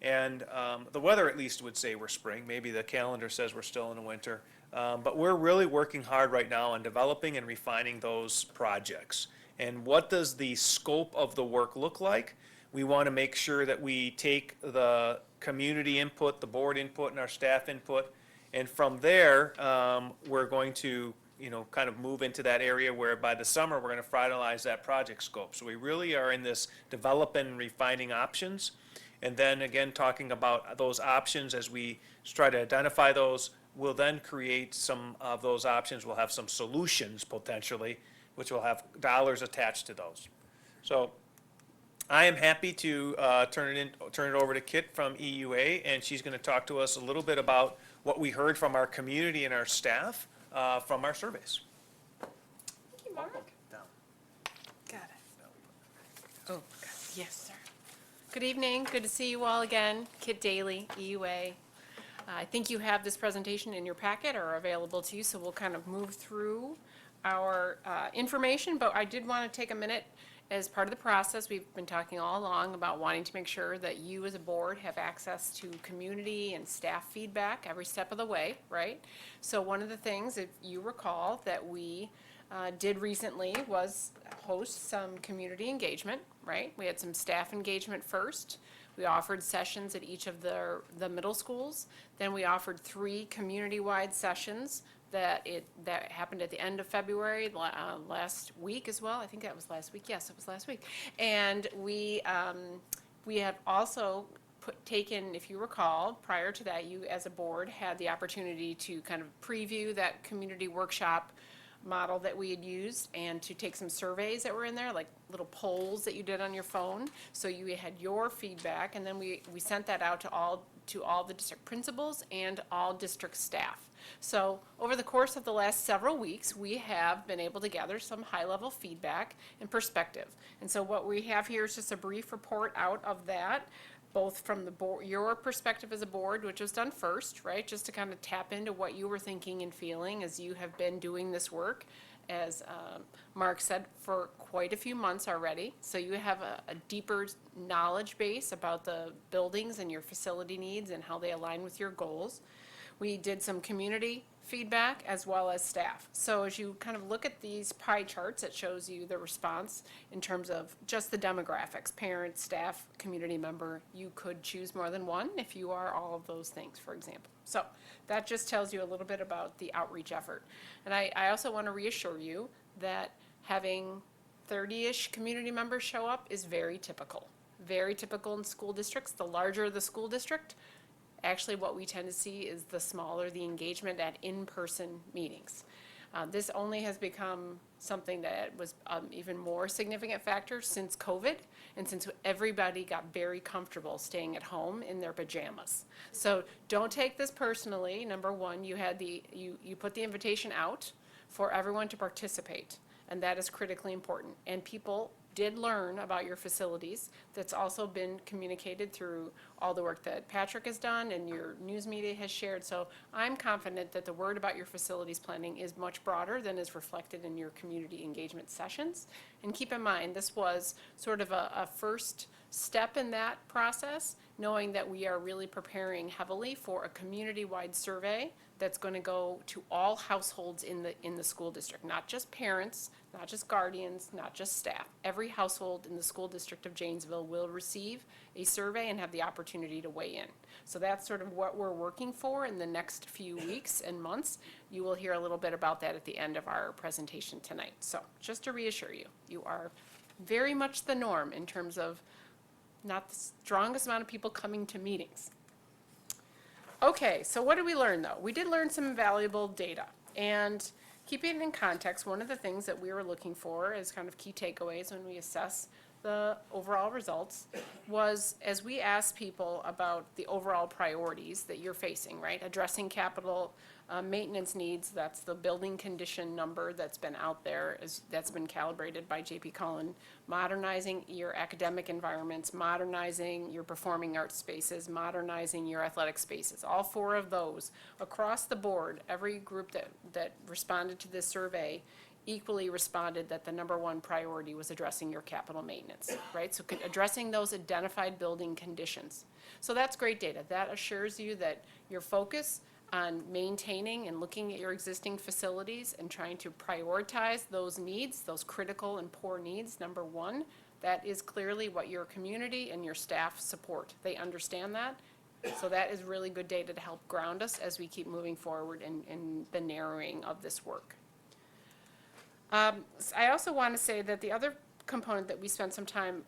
And the weather at least would say we're spring. Maybe the calendar says we're still in the winter. But we're really working hard right now on developing and refining those projects. And what does the scope of the work look like? We want to make sure that we take the community input, the board input, and our staff input. And from there, we're going to, kind of move into that area where by the summer, we're going to finalize that project scope. So we really are in this developing and refining options. And then again, talking about those options as we try to identify those, we'll then create some of those options. We'll have some solutions potentially, which will have dollars attached to those. So I am happy to turn it over to Kit from EUA, and she's going to talk to us a little bit about what we heard from our community and our staff from our surveys. Thank you, Mark. Got it. Oh, yes, sir. Good evening. Good to see you all again. Kit Daly, EUA. I think you have this presentation in your packet or available to you, so we'll kind of move through our information, but I did want to take a minute as part of the process. We've been talking all along about wanting to make sure that you as a board have access to community and staff feedback every step of the way, right? So one of the things, if you recall, that we did recently was host some community engagement, right? We had some staff engagement first. We offered sessions at each of the middle schools. Then we offered 3 community-wide sessions that happened at the end of February, last week as well. I think that was last week. Yes, it was last week. And we have also taken, if you recall, prior to that, you as a board had the opportunity to kind of preview that community workshop model that we had used and to take some surveys that were in there, like little polls that you did on your phone. So you had your feedback, and then we sent that out to all the district principals and all district staff. So over the course of the last several weeks, we have been able to gather some high-level feedback and perspective. And so what we have here is just a brief report out of that, both from the board, your perspective as a board, which was done first, right? Just to kind of tap into what you were thinking and feeling as you have been doing this work, as Mark said, for quite a few months already. So you have a deeper knowledge base about the buildings and your facility needs and how they align with your goals. We did some community feedback as well as staff. So as you kind of look at these pie charts, it shows you the response in terms of just the demographics, parent, staff, community member. You could choose more than one if you are all of those things, for example. So that just tells you a little bit about the outreach effort. And I also want to reassure you that having 30-ish community members show up is very typical in school districts. The larger the school district, actually what we tend to see is the smaller the engagement at in-person meetings. This only has become something that was even more significant factor since COVID and since everybody got very comfortable staying at home in their pajamas. So don't take this personally. Number one, you put the invitation out for everyone to participate, and that is critically important. And people did learn about your facilities. That's also been communicated through all the work that Patrick has done and your news media has shared. So I'm confident that the word about your facilities planning is much broader than is reflected in your community engagement sessions. And keep in mind, this was sort of a first step in that process, knowing that we are really preparing heavily for a community-wide survey that's going to go to all households in the school district, not just parents, not just guardians, not just staff. Every household in the School District of Janesville will receive a survey and have the opportunity to weigh in. So that's sort of what we're working for in the next few weeks and months. You will hear a little bit about that at the end of our presentation tonight. So just to reassure you, you are very much the norm in terms of not the strongest amount of people coming to meetings. Okay, so what did we learn though? We did learn some valuable data. And keeping it in context, one of the things that we were looking for as kind of key takeaways when we assess the overall results was, as we asked people about the overall priorities that you're facing, right? Addressing capital maintenance needs, that's the building condition number that's been out there, that's been calibrated by J.P. Cullen. Modernizing your academic environments, modernizing your performing arts spaces, modernizing your athletic spaces. All 4 of those across the board, every group that responded to this survey equally responded that the number 1 priority was addressing your capital maintenance, right? So addressing those identified building conditions. So that's great data. That assures you that your focus on maintaining and looking at your existing facilities and trying to prioritize those needs, those critical and poor needs, number 1, that is clearly what your community and your staff support. They understand that. So that is really good data to help ground us as we keep moving forward in the narrowing of this work. I also want to say that the other component that we spent some time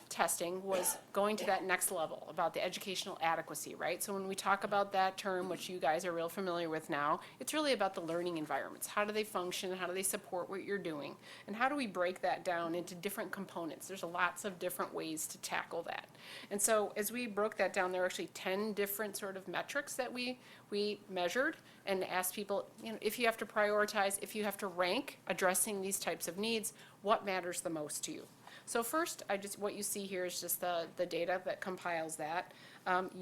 testing was going to that next level about the educational adequacy, right? So when we talk about that term, which you guys are real familiar with now, it's really about the learning environments. How do they function? How do they support what you're doing? And how do we break that down into different components? There's lots of different ways to tackle that. And so as we broke that down, there are actually 10 different sort of metrics that we measured and asked people, you know, if you have to prioritize, if you have to rank addressing these types of needs, what matters the most to you? So first, what you see here is just the data that compiles that.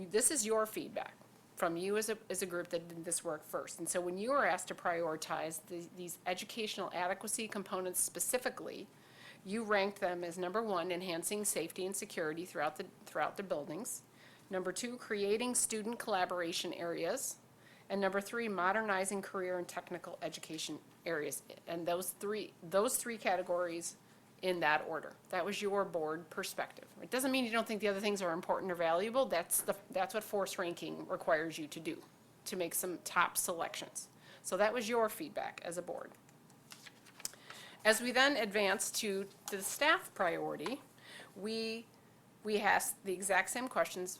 This is your feedback from you as a group that did this work first. And so when you were asked to prioritize these educational adequacy components specifically, you ranked them as number 1, enhancing safety and security throughout the buildings. Number 2, creating student collaboration areas. And number 3, modernizing career and technical education areas. And those three categories in that order. That was your board perspective. It doesn't mean you don't think the other things are important or valuable. That's what force ranking requires you to do, to make some top selections. So that was your feedback as a board. As we then advanced to the staff priority, we asked the exact same questions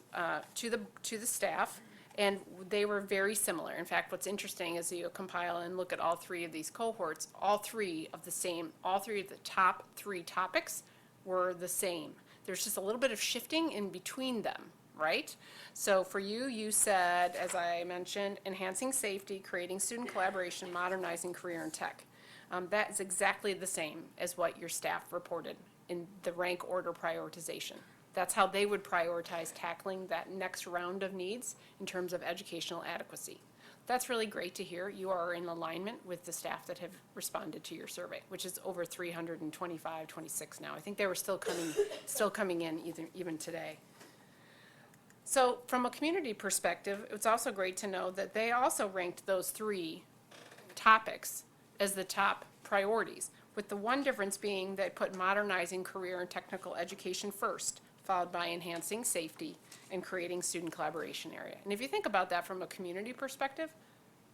to the staff, and they were very similar. In fact, what's interesting is you compile and look at all 3 of these cohorts, all three of the top 3 topics were the same. There's just a little bit of shifting in between them, right? So for you said, as I mentioned, enhancing safety, creating student collaboration, modernizing career and tech. That is exactly the same as what your staff reported in the rank order prioritization. That's how they would prioritize tackling that next round of needs in terms of educational adequacy. That's really great to hear. You are in alignment with the staff that have responded to your survey, which is over 325, 26 now. I think they were still coming in even today. So from a community perspective, it's also great to know that they also ranked those 3 topics as the top priorities, with the one difference being they put modernizing career and technical education first, followed by enhancing safety and creating student collaboration area. And if you think about that from a community perspective,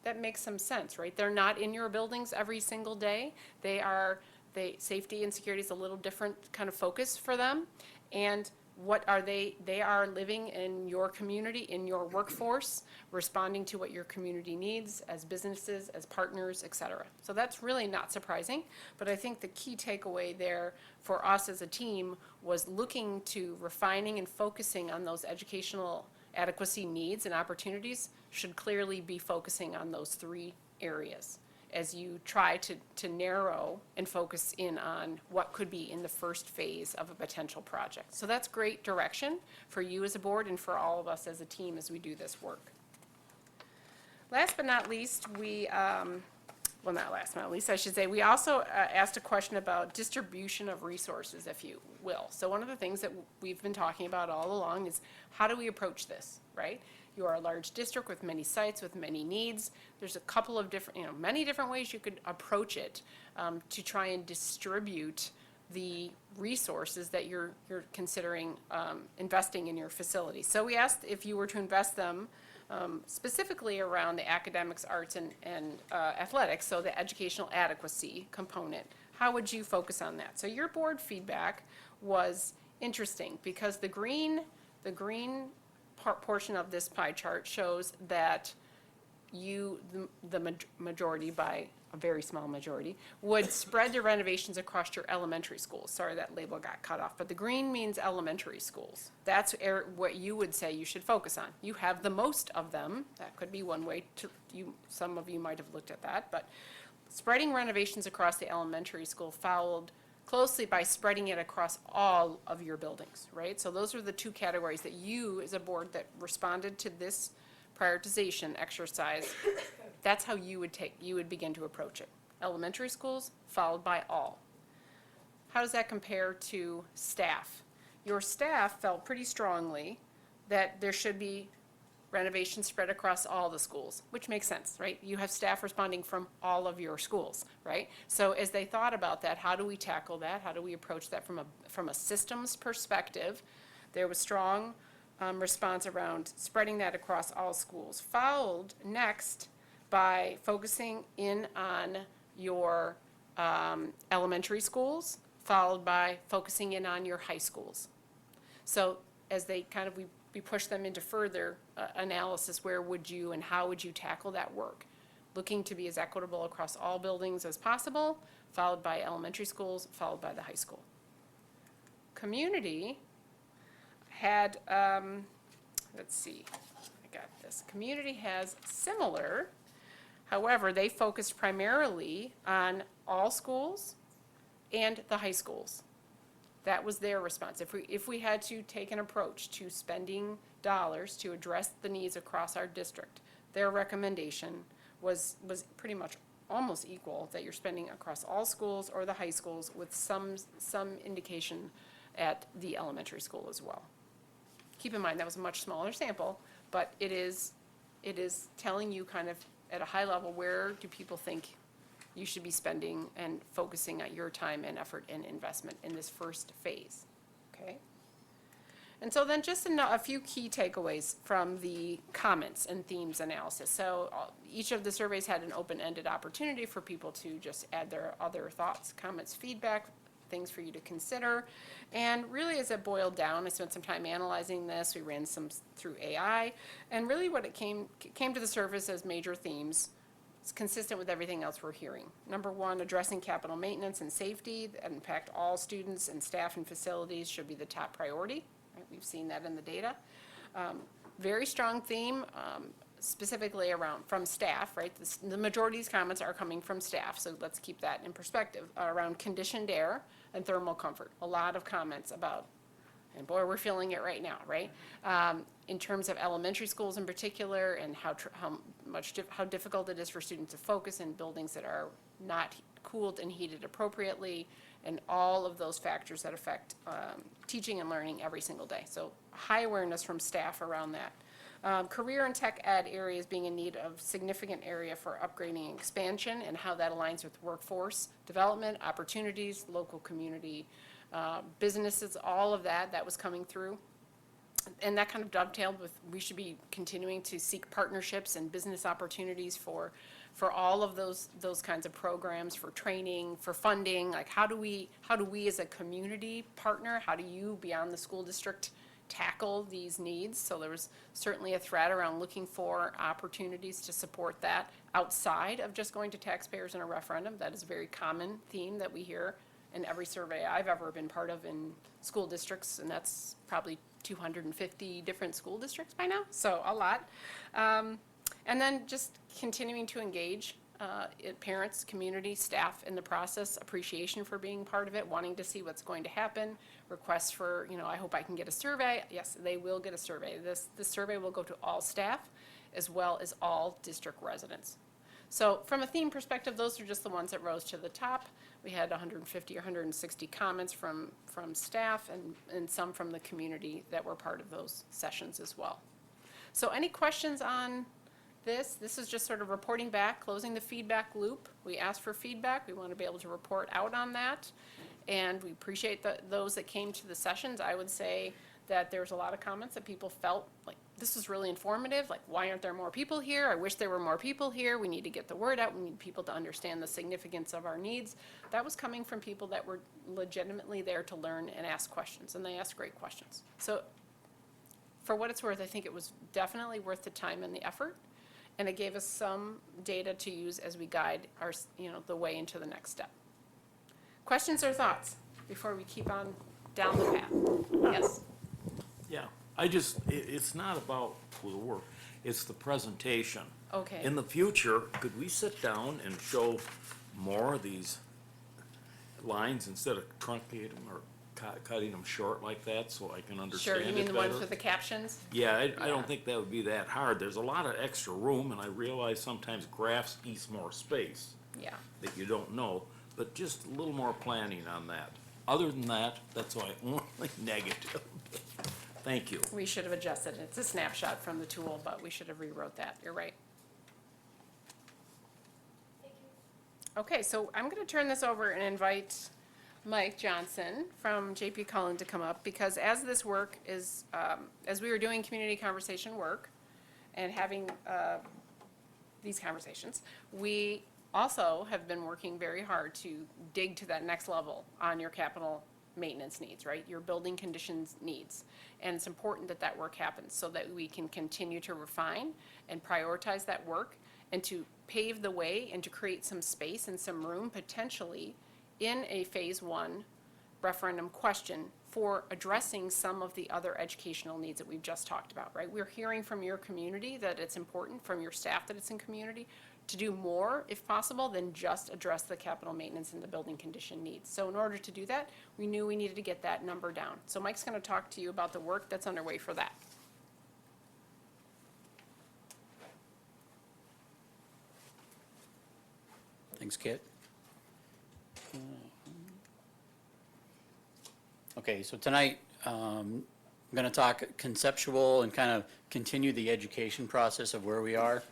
that makes some sense, right? They're not in your buildings every single day. Safety and security is a little different kind of focus for them. And what are they? They are living in your community, in your workforce, responding to what your community needs as businesses, as partners, et cetera. So that's really not surprising, but I think the key takeaway there for us as a team was looking to refining and focusing on those educational adequacy needs and opportunities should clearly be focusing on those 3 areas as you try to narrow and focus in on what could be in the first phase of a potential project. So that's great direction for you as a board and for all of us as a team as we do this work. Last but not least, well, not last but not least, I should say, we also asked a question about distribution of resources, if you will. So one of the things that we've been talking about all along is how do we approach this, right? You are a large district with many sites, with many needs. There's a couple of different, many different ways you could approach it to try and distribute the resources that you're considering investing in your facility. So we asked if you were to invest them specifically around the academics, arts, and athletics, so the educational adequacy component, how would you focus on that? So your board feedback was interesting because the green portion of this pie chart shows that the majority by a very small majority, would spread the renovations across your elementary schools. Sorry, that label got cut off, but the green means elementary schools. That's what you would say you should focus on. You have the most of them. That could be one way to, some of you might have looked at that, but spreading renovations across the elementary school followed closely by spreading it across all of your buildings, right? So those are the two categories that you, as a board that responded to this prioritization exercise, that's how you would begin to approach it. Elementary schools, followed by all. How does that compare to staff? Your staff felt pretty strongly that there should be renovations spread across all the schools, which makes sense, right? You have staff responding from all of your schools, right? So as they thought about that, how do we tackle that? How do we approach that from a systems perspective? There was strong response around spreading that across all schools, followed next by focusing in on your elementary schools, followed by focusing in on your high schools. So as they we push them into further analysis, where would you and how would you tackle that work? Looking to be as equitable across all buildings as possible, followed by elementary schools, followed by the high school. Community had, let's see, I got this. Community has similar, however, they focused primarily on all schools and the high schools. That was their response. If we had to take an approach to spending dollars to address the needs across our district, their recommendation was pretty much almost equal, that you're spending across all schools or the high schools, with some indication at the elementary school as well. Keep in mind, that was a much smaller sample, but it is telling you kind of at a high level, where do people think you should be spending and focusing on your time and effort and investment in this first phase, okay? And so then just a few key takeaways from the comments and themes analysis. So each of the surveys had an open-ended opportunity for people to just add their other thoughts, comments, feedback, things for you to consider. And really, as it boiled down, I spent some time analyzing this. We ran some through AI, and really what it came to the surface as major themes. It's consistent with everything else we're hearing. Number one, addressing capital maintenance and safety that impact all students and staff and facilities should be the top priority. Right? We've seen that in the data. Very strong theme, specifically around from staff, right? The majority of these comments are coming from staff, so let's keep that in perspective. Around conditioned air and thermal comfort. A lot of comments about, and boy, we're feeling it right now, right? In terms of elementary schools in particular, and how difficult it is for students to focus in buildings that are not cooled and heated appropriately, and all of those factors that affect teaching and learning every single day. So high awareness from staff around that. Career and tech ed areas being in need of significant area for upgrading and expansion, and how that aligns with workforce development, opportunities, local community, businesses, all of that was coming through. And that kind of dovetailed with, we should be continuing to seek partnerships and business opportunities for all of those kinds of programs, for training, for funding. Like, how do we as a community partner, how do you beyond the school district tackle these needs? So there was certainly a thread around looking for opportunities to support that outside of just going to taxpayers in a referendum. That is a very common theme that we hear in every survey I've ever been part of in school districts, and that's probably 250 different school districts by now, so a lot. And then just continuing to engage parents, community, staff in the process, appreciation for being part of it, wanting to see what's going to happen, requests for, I hope I can get a survey. Yes, they will get a survey. This survey will go to all staff as well as all district residents. So from a theme perspective, those are just the ones that rose to the top. We had 150 or 160 comments from staff and some from the community that were part of those sessions as well. So any questions on this? This is just sort of reporting back, closing the feedback loop. We asked for feedback. We want to be able to report out on that. And we appreciate those that came to the sessions. I would say that there's a lot of comments that people felt like, this is really informative. Like, why aren't there more people here? I wish there were more people here. We need to get the word out. We need people to understand the significance of our needs. That was coming from people that were legitimately there to learn and ask questions, and they asked great questions. So for what it's worth, I think it was definitely worth the time and the effort. and it gave us some data to use as we guide our, the way into the next step. Questions or thoughts before we keep on down the path? Yes? Yeah, it's not about the work, it's the presentation. Okay. In the future, could we sit down and show more of these lines instead of truncating them or cutting them short like that so I can Sure, understand you it mean the ones better? with the captions? Yeah, I don't think that would be that hard. There's a lot of extra room, and I realize sometimes graphs eat more space Yeah. that you don't know, but just a little more planning on that. Other than that, that's my only negative. Thank you. We should have adjusted it. It's a snapshot from the tool, but we should have rewrote that. You're right. Okay, so I'm going to turn this over and invite Mike Johnson from JP Cullen to come up, because as this work is, as we were doing community conversation work and having these conversations, we also have been working very hard to dig to that next level on your capital maintenance needs, right? Your building conditions needs. And it's important that that work happens so that we can continue to refine and prioritize that work and to pave the way and to create some space and some room potentially in a phase one referendum question for addressing some of the other educational needs that we've just talked about, right? We're hearing from your community that it's important, from your staff that it's in community, to do more, if possible, than just address the capital maintenance and the building condition needs. So in order to do that, we knew we needed to get that number down. So Mike's gonna talk to you about the work that's underway for that. Thanks, Kit. Okay, so tonight, I'm going to talk conceptual and kind of continue the education process of where we are.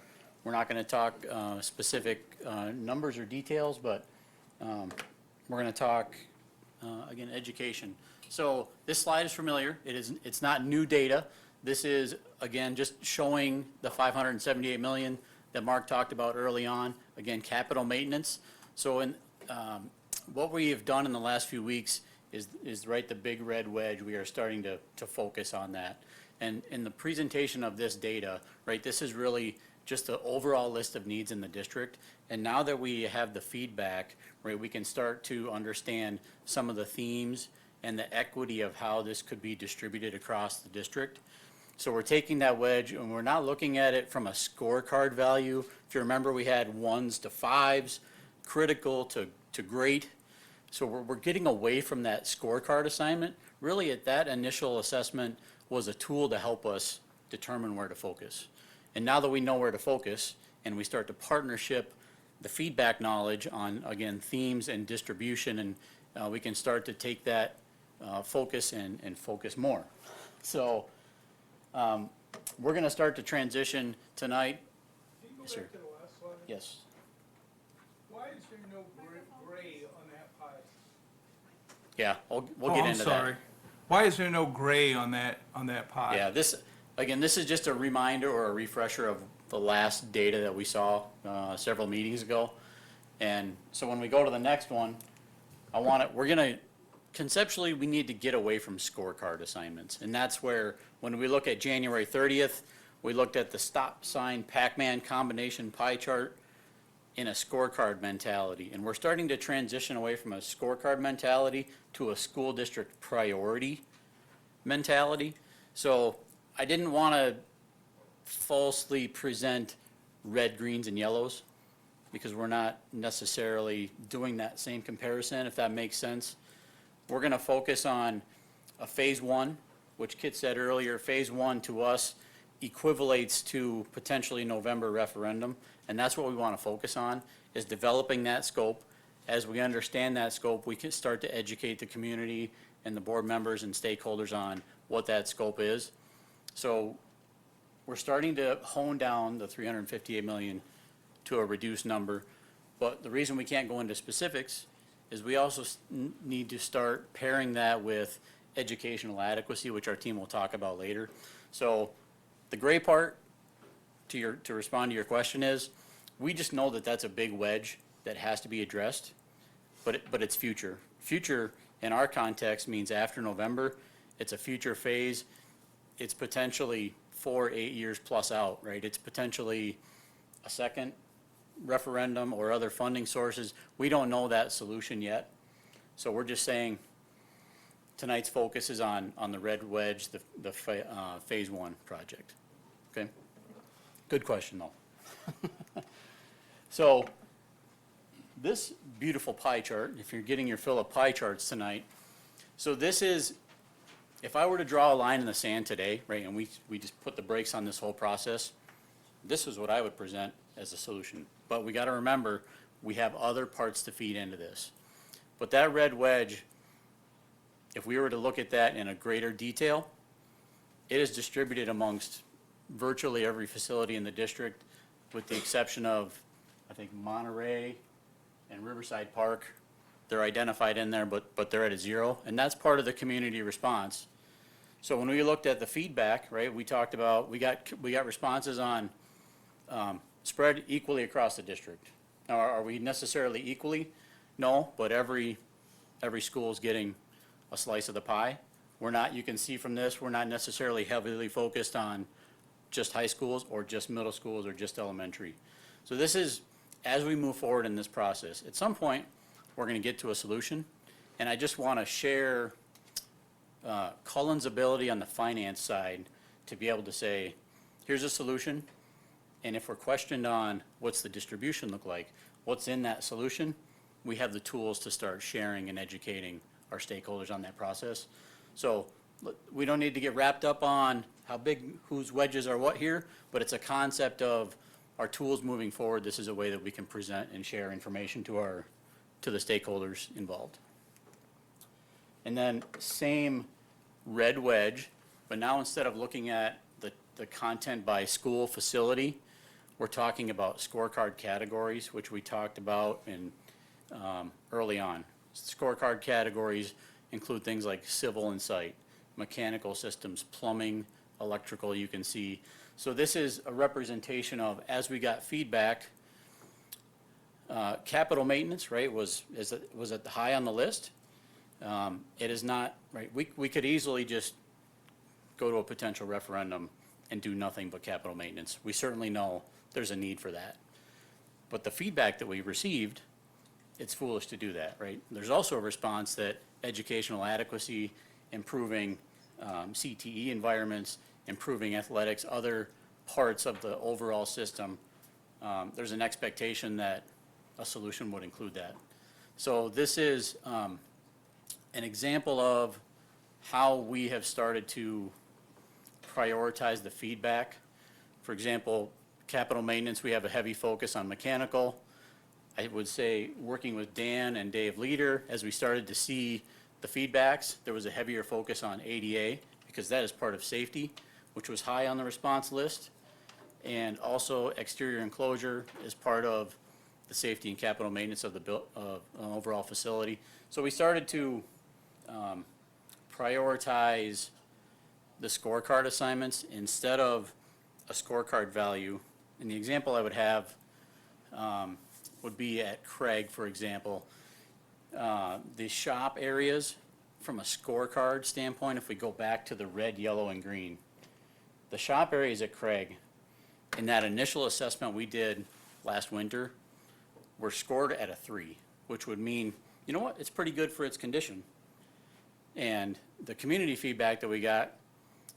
We're not going to talk specific numbers or details, but we're going to talk, again, education. So this slide is familiar. It's not new data. This is, again, just showing the 578 million that Mark talked about early on. Again, capital maintenance. So in what we have done in the last few weeks is right the big red wedge. We are starting to focus on that. And in the presentation of this data, right, this is really just the overall list of needs in the district. And now that we have the feedback, right, we can start to understand some of the themes and the equity of how this could be distributed across the district. So we're taking that wedge and we're not looking at it from a scorecard value. If you remember, we had 1s to 5s, critical to great. So we're getting away from that scorecard assignment. Really, at that initial assessment was a tool to help us determine where to focus. And now that we know where to focus and we start to partnership the feedback knowledge on, again, themes and distribution, and we can start to take that focus and focus more. So we're going to start to transition tonight. Can you go Yes, sir. back to the last slide? Yes. Why is there no gray on that pie? Yeah, we'll get into that. I'm sorry. Why is there no gray on that pie? Yeah, this is just a reminder or a refresher of the last data that we saw several meetings ago. And so when we go to the next one, conceptually, we need to get away from scorecard assignments. And that's where, when we look at January 30th, we looked at the stop sign Pac-Man combination pie chart in a scorecard mentality. And we're starting to transition away from a scorecard mentality to a school district priority mentality. So I didn't want to falsely present red, greens, and yellows because we're not necessarily doing that same comparison, if that makes sense. We're going to focus on a phase one, which Kit said earlier. Phase one to us equivalates to potentially November referendum, and that's what we want to focus on, is developing that scope. As we understand that scope, we can start to educate the community and the board members and stakeholders on what that scope is. So we're starting to hone down the 358 million to a reduced number, but the reason we can't go into specifics is we also need to start pairing that with educational adequacy, which our team will talk about later. So the gray part, to respond to your question, is we just know that that's a big wedge that has to be addressed, but it's future. Future in our context means after November. It's a future phase. It's potentially 4-8 years plus out, right? It's potentially a second referendum or other funding sources. We don't know that solution yet. So we're just saying tonight's focus is on the red wedge, the phase one project. Okay? Good question though. So this beautiful pie chart, if you're getting your fill of pie charts tonight, so this is, if I were to draw a line in the sand today, right, and we just put the brakes on this whole process, this is what I would present as a solution. But we gotta remember, we have other parts to feed into this. But that red wedge, if we were to look at that in a greater detail, it is distributed amongst virtually every facility in the district, with the exception of, I think, Monterey and Riverside Park. They're identified in there, but they're at a 0, and that's part of the community response. So when we looked at the feedback, right, we talked about, we got responses on spread equally across the district. Now, are we necessarily equally? No, but every school is getting a slice of the pie. We're not, you can see from this, we're not necessarily heavily focused on just high schools or just middle schools or just elementary. So this is, as we move forward in this process, at some point, we're gonna get to a solution. And I just wanna share Cullen's ability on the finance side to be able to say, here's a solution, and if we're questioned on what's the distribution look like, what's in that solution, we have the tools to start sharing and educating our stakeholders on that process. So we don't need to get wrapped up on how big, whose wedges are what here, but it's a concept of our tools moving forward. This is a way that we can present and share information to the stakeholders involved. And then same red wedge, but now instead of looking at the content by school facility, we're talking about scorecard categories, which we talked about in early on. Scorecard categories include things like civil and site, mechanical systems, plumbing, electrical, you can see. So this is a representation of, as we got feedback, capital maintenance, right, was at the high on the list. It is not, right, we could easily just go to a potential referendum and do nothing but capital maintenance. We certainly know there's a need for that. But the feedback that we received, it's foolish to do that, right? There's also a response that educational adequacy, improving CTE environments, improving athletics, other parts of the overall system, there's an expectation that a solution would include that. So this is an example of how we have started to prioritize the feedback. For example, capital maintenance, we have a heavy focus on mechanical. I would say working with Dan and Dave Leader, as we started to see the feedbacks, there was a heavier focus on ADA because that is part of safety, which was high on the response list. And also exterior enclosure is part of the safety and capital maintenance of the overall facility. So we started to prioritize the scorecard assignments instead of a scorecard value. And the example I would have would be at Craig, for example. The shop areas, from a scorecard standpoint, if we go back to the red, yellow, and green, the shop areas at Craig, in that initial assessment we did last winter, were scored at a 3, which would mean, you know what, it's pretty good for its condition. And the community feedback that we got,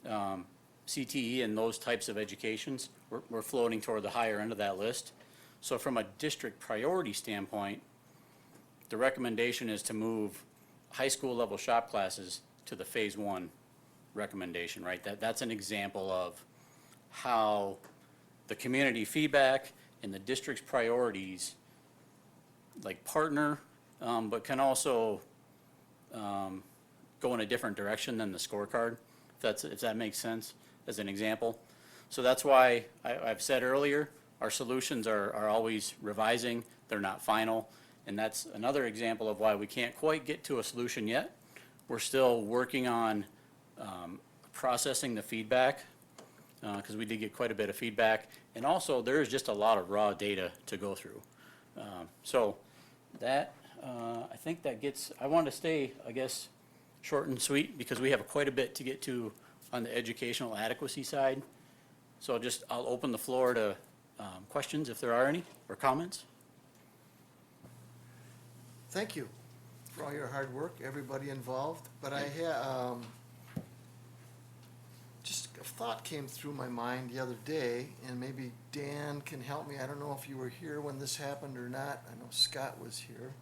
CTE and those types of educations, we're floating toward the higher end of that list. So from a district priority standpoint, the recommendation is to move high school level shop classes to the phase 1 recommendation, right? That's an example of how the community feedback and the district's priorities like partner, but can also go in a different direction than the scorecard, if that makes sense, as an example. So that's why I've said earlier, our solutions are always revising, they're not final, and that's another example of why we can't quite get to a solution yet. We're still working on processing the feedback, because we did get quite a bit of feedback, and also there is just a lot of raw data to go through. So that, I think that gets, I want to stay, I guess, short and sweet, because we have quite a bit to get to on the educational adequacy side. So I'll open the floor to questions, if there are any, or comments? Thank you for all your hard work, everybody involved. But I just a thought came through my mind the other day, and maybe Dan can help me. I don't know if you were here when this happened or not. I know Scott was here.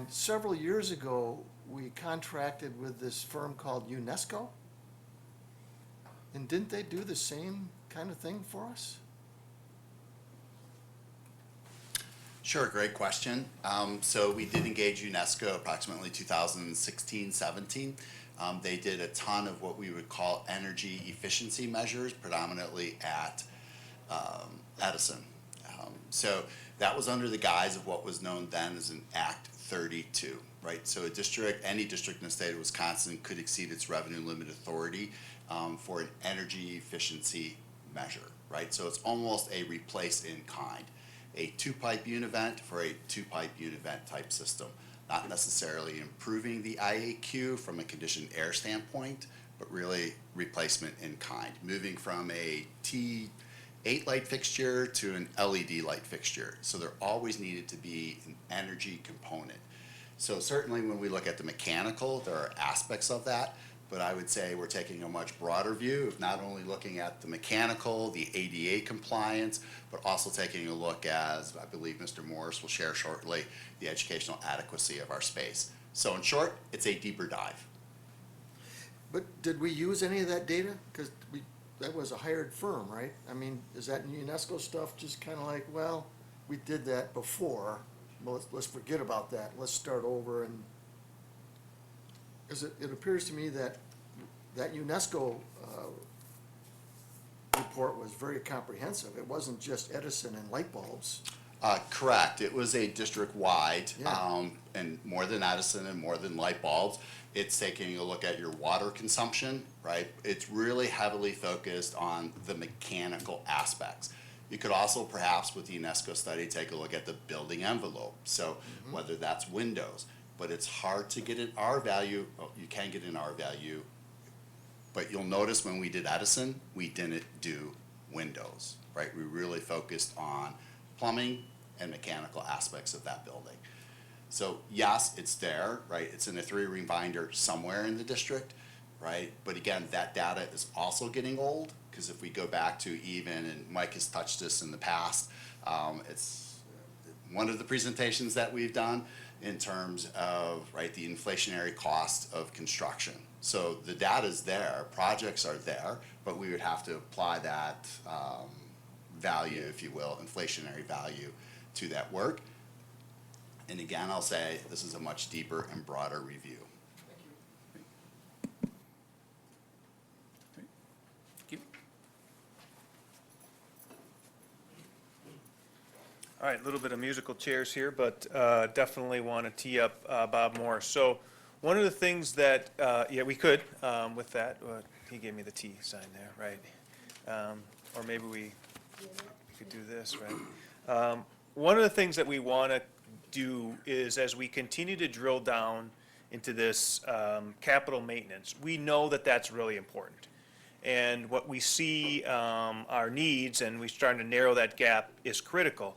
Several years ago, we contracted with this firm called UNESCO. And didn't they do the same kind of thing for us? Sure, great question. So we did engage UNESCO approximately 2016, 17. They did a ton of what we would call energy efficiency measures, predominantly at Edison. So that was under the guise of what was known then as an Act 32, right? So a district, any district in the state of Wisconsin could exceed its revenue limit authority for an energy efficiency measure, right? So it's almost a replace in kind. A two-pipe univent for a two-pipe univent type system. Not necessarily improving the IAQ from a conditioned air standpoint, but really replacement in kind. Moving from a T8 light fixture to an LED light fixture. So there always needed to be an energy component. So certainly when we look at the mechanical, there are aspects of that, but I would say we're taking a much broader view of not only looking at the mechanical, the ADA compliance, but also taking a look, as I believe Mr. Morris will share shortly, the educational adequacy of our space. So in short, it's a deeper dive. But did we use any of that data? Because that was a hired firm, right? I mean, is that UNESCO stuff just kind of like, well, we did that before, well, let's forget about that, let's start over? And because it appears to me that UNESCO report was very comprehensive. It wasn't just Edison and light bulbs. Correct. It was a district-wide, Yeah. and more than Edison and more than light bulbs. It's taking a look at your water consumption, right? It's really heavily focused on the mechanical aspects. You could also perhaps, with the UNESCO study, take a look at the building envelope. So whether that's windows, but it's hard to get an R value. Oh, you can get an R value, but you'll notice when we did Edison, we didn't do windows, right? We really focused on plumbing and mechanical aspects of that building. So yes, it's there, right? It's in a 3-ring binder somewhere in the district, right? But again, that data is also getting old, because if we go back to even, and Mike has touched this in the past, it's one of the presentations that we've done in terms of, right, the inflationary cost of construction. So the data is there, projects are there, but we would have to apply that value, if you will, inflationary value to that work. And again, I'll say this is a much deeper and broader review. All right, a little bit of musical chairs here, but definitely want to tee up Bob Morris. So one of the things that, yeah, we could with that. He gave me the T sign there, right? Or maybe we could do this, right? One of the things that we want to do is, as we continue to drill down into this capital maintenance, we know that that's really important. And what we see our needs, and we're starting to narrow that gap, is critical.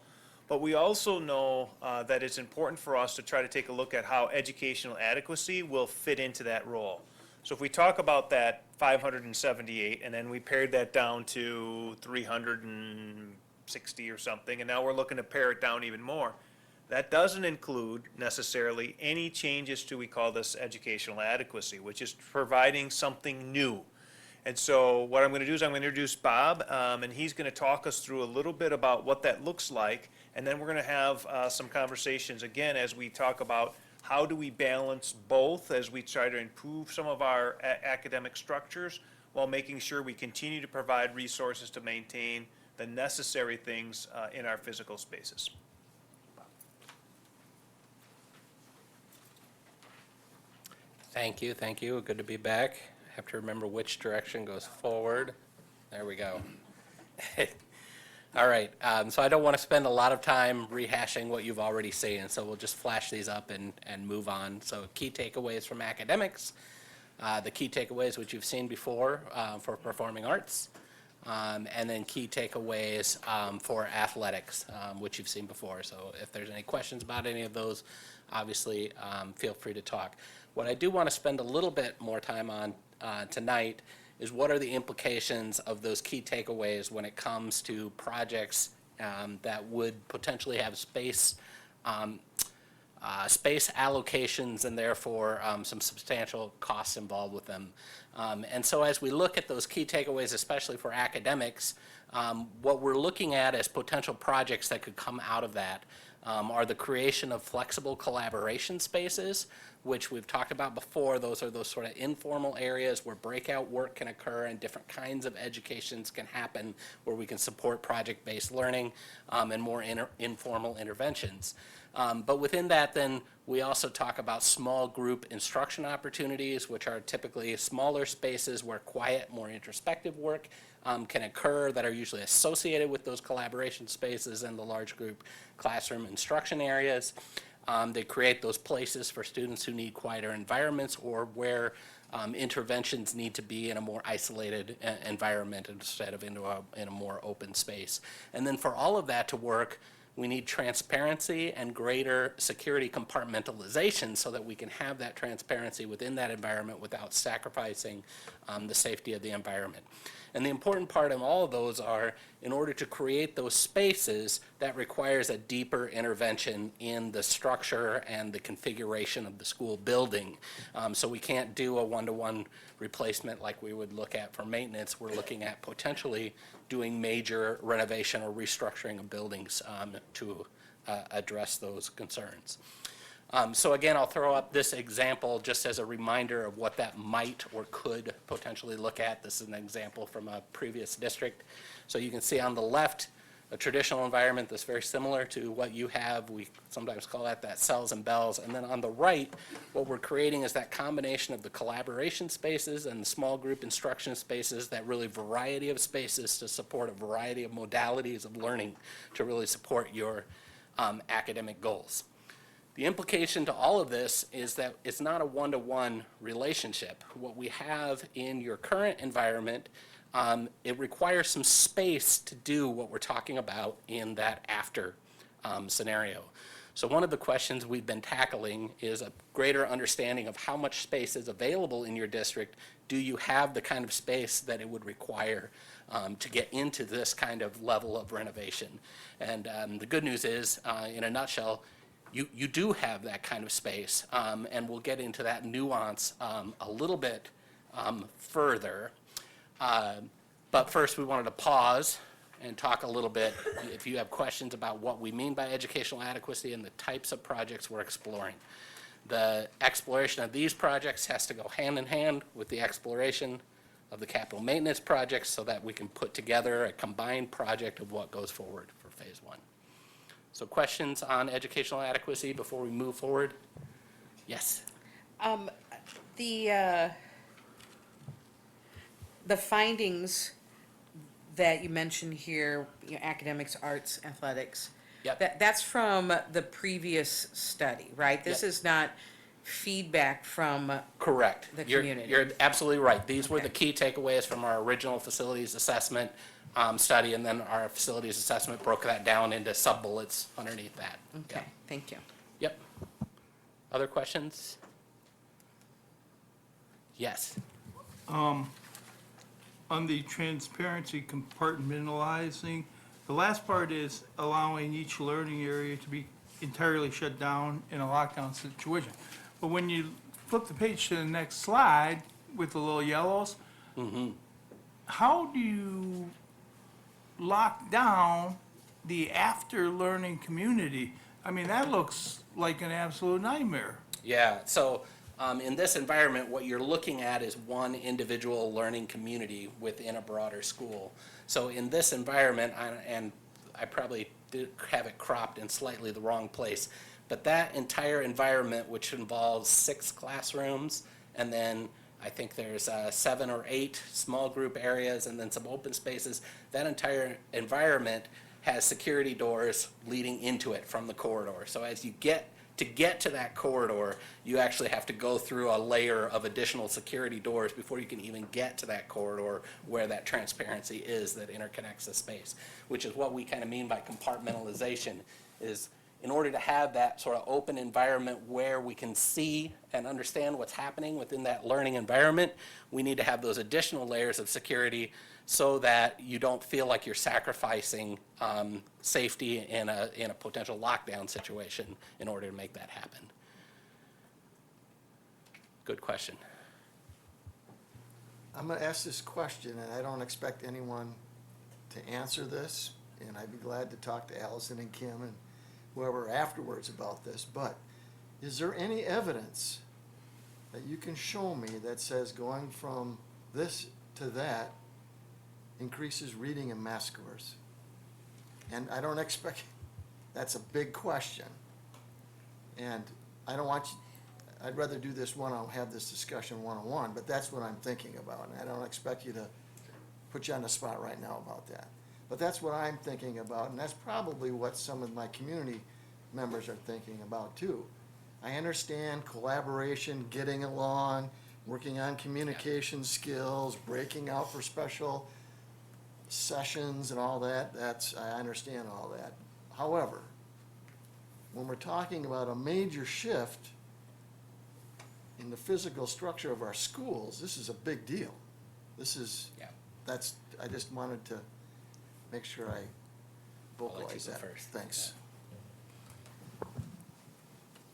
But we also know that it's important for us to try to take a look at how educational adequacy will fit into that role. So if we talk about that 578, and then we pared that down to 360 or something, and now we're looking to pare it down even more, that doesn't include necessarily any changes to, we call this educational adequacy, which is providing something new. And so what I'm going to do is I'm going to introduce Bob, and he's going to talk us through a little bit about what that looks like. And then we're going to have some conversations, again, as we talk about how do we balance both as we try to improve some of our academic structures while making sure we continue to provide resources to maintain the necessary things in our physical spaces. Thank you, thank you. Good to be back. I have to remember which direction goes forward. There we go. All right, so I don't want to spend a lot of time rehashing what you've already seen, so we'll just flash these up and move on. So key takeaways from academics, the key takeaways which you've seen before for performing arts, and then key takeaways for athletics, which you've seen before. So if there's any questions about any of those, obviously feel free to talk. What I do want to spend a little bit more time on tonight is what are the implications of those key takeaways when it comes to projects that would potentially have space allocations and therefore some substantial costs involved with them. And so as we look at those key takeaways, especially for academics, what we're looking at as potential projects that could come out of that are the creation of flexible collaboration spaces, which we've talked about before. Those are those sort of informal areas where breakout work can occur and different kinds of educations can happen where we can support project-based learning and more informal interventions. But within that, then, we also talk about small group instruction opportunities, which are typically smaller spaces where quiet, more introspective work can occur that are usually associated with those collaboration spaces and the large group classroom instruction areas. They create those places for students who need quieter environments or where interventions need to be in a more isolated environment instead of in a more open space. And then for all of that to work, we need transparency and greater security compartmentalization so that we can have that transparency within that environment without sacrificing the safety of the environment. And the important part of all of those are, in order to create those spaces, that requires a deeper intervention in the structure and the configuration of the school building. So we can't do a one-to-one replacement like we would look at for maintenance. We're looking at potentially doing major renovation or restructuring of buildings to address those concerns. So again, I'll throw up this example just as a reminder of what that might or could potentially look at. This is an example from a previous district. So you can see on the left, a traditional environment that's very similar to what you have. We sometimes call that cells and bells. And then on the right, what we're creating is that combination of the collaboration spaces and the small group instruction spaces, that really variety of spaces to support a variety of modalities of learning to really support your academic goals. The implication to all of this is that it's not a one-to-one relationship. What we have in your current environment, it requires some space to do what we're talking about in that after scenario. So one of the questions we've been tackling is a greater understanding of how much space is available in your district. Do you have the kind of space that it would require to get into this kind of level of renovation? And the good news is, in a nutshell, you do have that kind of space, and we'll get into that nuance a little bit further. But first, we wanted to pause and talk a little bit, if you have questions about what we mean by educational adequacy and the types of projects we're exploring. The exploration of these projects has to go hand in hand with the exploration of the capital maintenance projects so that we can put together a combined project of what goes forward for phase one. So questions on educational adequacy before we move forward? Yes. The findings that you mentioned here, academics, arts, athletics, Yep. that's from the previous study, right? This Yep. is not feedback from Correct. the You're- community. You're absolutely right. These were Okay. the key takeaways from our original facilities assessment study, and then our facilities assessment broke that down into sub-bullets underneath that. Okay, thank you. Yep. Other questions? Yes. On the transparency compartmentalizing, the last part is allowing each learning area to be entirely shut down in a lockdown situation. But when you flip the page to the next slide with the little yellows, how do you lock down the after-learning community? I mean, that looks like an absolute nightmare. Yeah, so in this environment, what you're looking at is one individual learning community within a broader school. So in this environment, and I probably did have it cropped in slightly the wrong place, but that entire environment, which involves 6 classrooms, and then I think there's 7 or 8 small group areas, and then some open spaces, that entire environment has security doors leading into it from the corridor. So as you get to get to that corridor, you actually have to go through a layer of additional security doors before you can even get to that corridor where that transparency is that interconnects the space, which is what we kind of mean by compartmentalization, is in order to have that sort of open environment where we can see and understand what's happening within that learning environment, we need to have those additional layers of security so that you don't feel like you're sacrificing safety in a potential lockdown situation in order to make that happen. Good question. I'm gonna ask this question, and I don't expect anyone to answer this, and I'd be glad to talk to Allison and Kim and whoever afterwards about this, but is there any evidence that you can show me that says going from this to that increases reading and math scores? And I don't expect, that's a big question. And I don't want you, I'd rather do this have this discussion one-on-one, but that's what I'm thinking about. And I don't expect you to put you on the spot right now about that. But that's what I'm thinking about, and that's probably what some of my community members are thinking about too. I understand collaboration, getting along, working on communication skills, breaking out for special sessions and all that. I understand all that. However, when we're talking about a major shift in the physical structure of our schools, this is a big deal. This is, I just wanted to make sure I vocalize that. First. Thanks.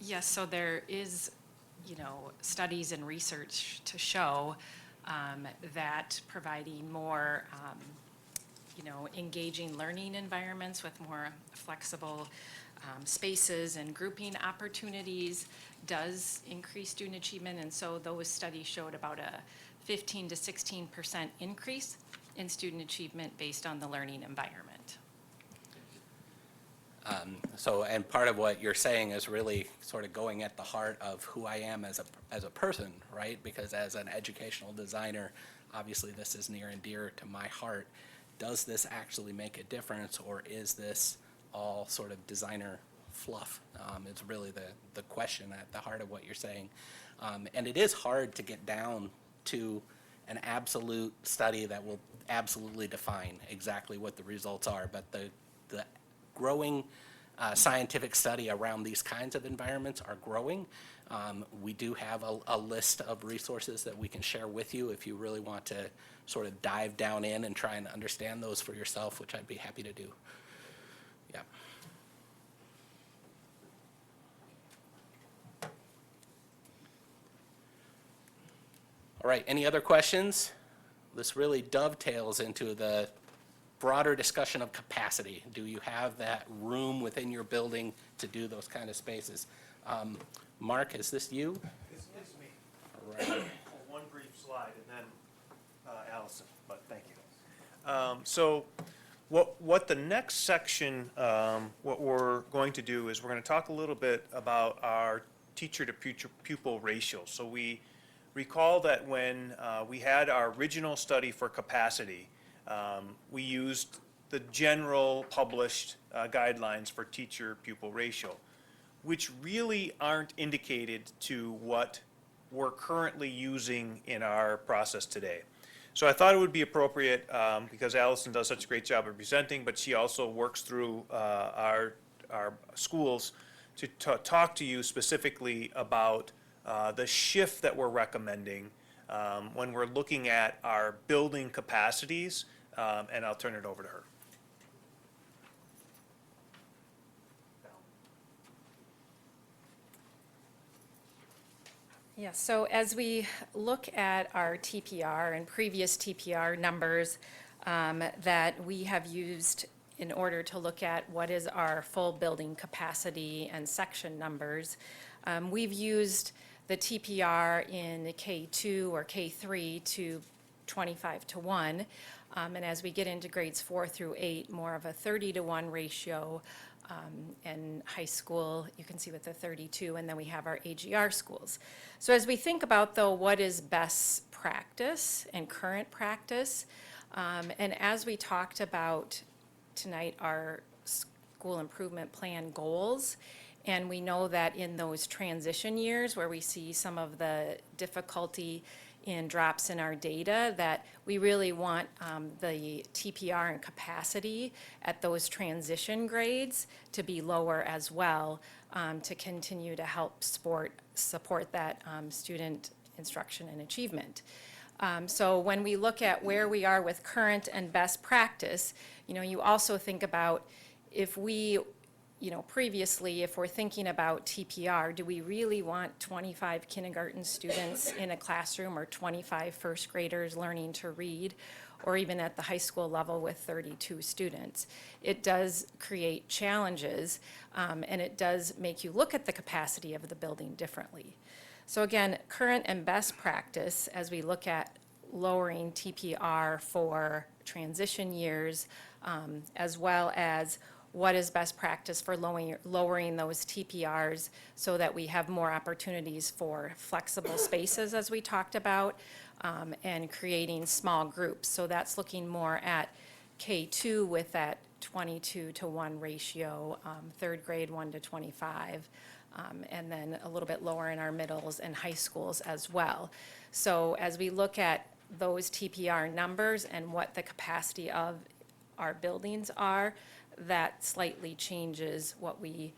Yes, so there is, studies and research to show that providing more, engaging learning environments with more flexible spaces and grouping opportunities does increase student achievement. And so those studies showed about a 15 to 16% increase in student achievement based on the learning environment. And part of what you're saying is really sort of going at the heart of who I am as a person, right? Because as an educational designer, obviously this is near and dear to my heart. Does this actually make a difference, or is this all sort of designer fluff? It's really the question at the heart of what you're saying. And it is hard to get down to an absolute study that will absolutely define exactly what the results are, but the growing scientific study around these kinds of environments are growing. We do have a list of resources that we can share with you if you really want to sort of dive down in and try and understand those for yourself, which I'd be happy to do. Yeah. All right, any other questions? This really dovetails into the broader discussion of capacity. Do you have that room within your building to do those kind of spaces? Mark, is this you? It's me. All right. One brief slide and then Allison, but thank you. So what the next section, what we're going to do is we're going to talk a little bit about our teacher to pupil ratio. So we recall that when we had our original study for capacity, we used the general published guidelines for teacher-pupil ratio, which really aren't indicated to what we're currently using in our process today. So I thought it would be appropriate, because Allison does such a great job of presenting, but she also works through our schools to talk to you specifically about the shift that we're recommending when we're looking at our building capacities, and I'll turn it over to her. Yeah, so as we look at our TPR and previous TPR numbers that we have used in order to look at what is our full building capacity and section numbers, we've used the TPR in K2 or K3 to 25:1. And as we get into grades 4 through 8, more of a 30:1 ratio. And high school, you can see with the 32, and then we have our AGR schools. So as we think about, though, what is best practice and current practice, and as we talked about tonight, our school improvement plan goals, And we know that in those transition years where we see some of the difficulty in drops in our data, that we really want the TPR and capacity at those transition grades to be lower as well, to continue to help support that student instruction and achievement. So when we look at where we are with current and best practice, you know, you also think about if we, you know, previously, if we're thinking about TPR, do we really want 25 kindergarten students in a classroom or 25 first graders learning to read, or even at the high school level with 32 students? It does create challenges, and it does make you look at the capacity of the building differently. So again, current and best practice as we look at lowering TPR for transition years, as well as what is best practice for lowering those TPRs so that we have more opportunities for flexible spaces, as we talked about, and creating small groups. So that's looking more at K2 with that 22-to-1 ratio, third grade 1-to-25, and then a little bit lower in our middles and high schools as well. So as we look at those TPR numbers and what the capacity of our buildings are, that slightly changes what we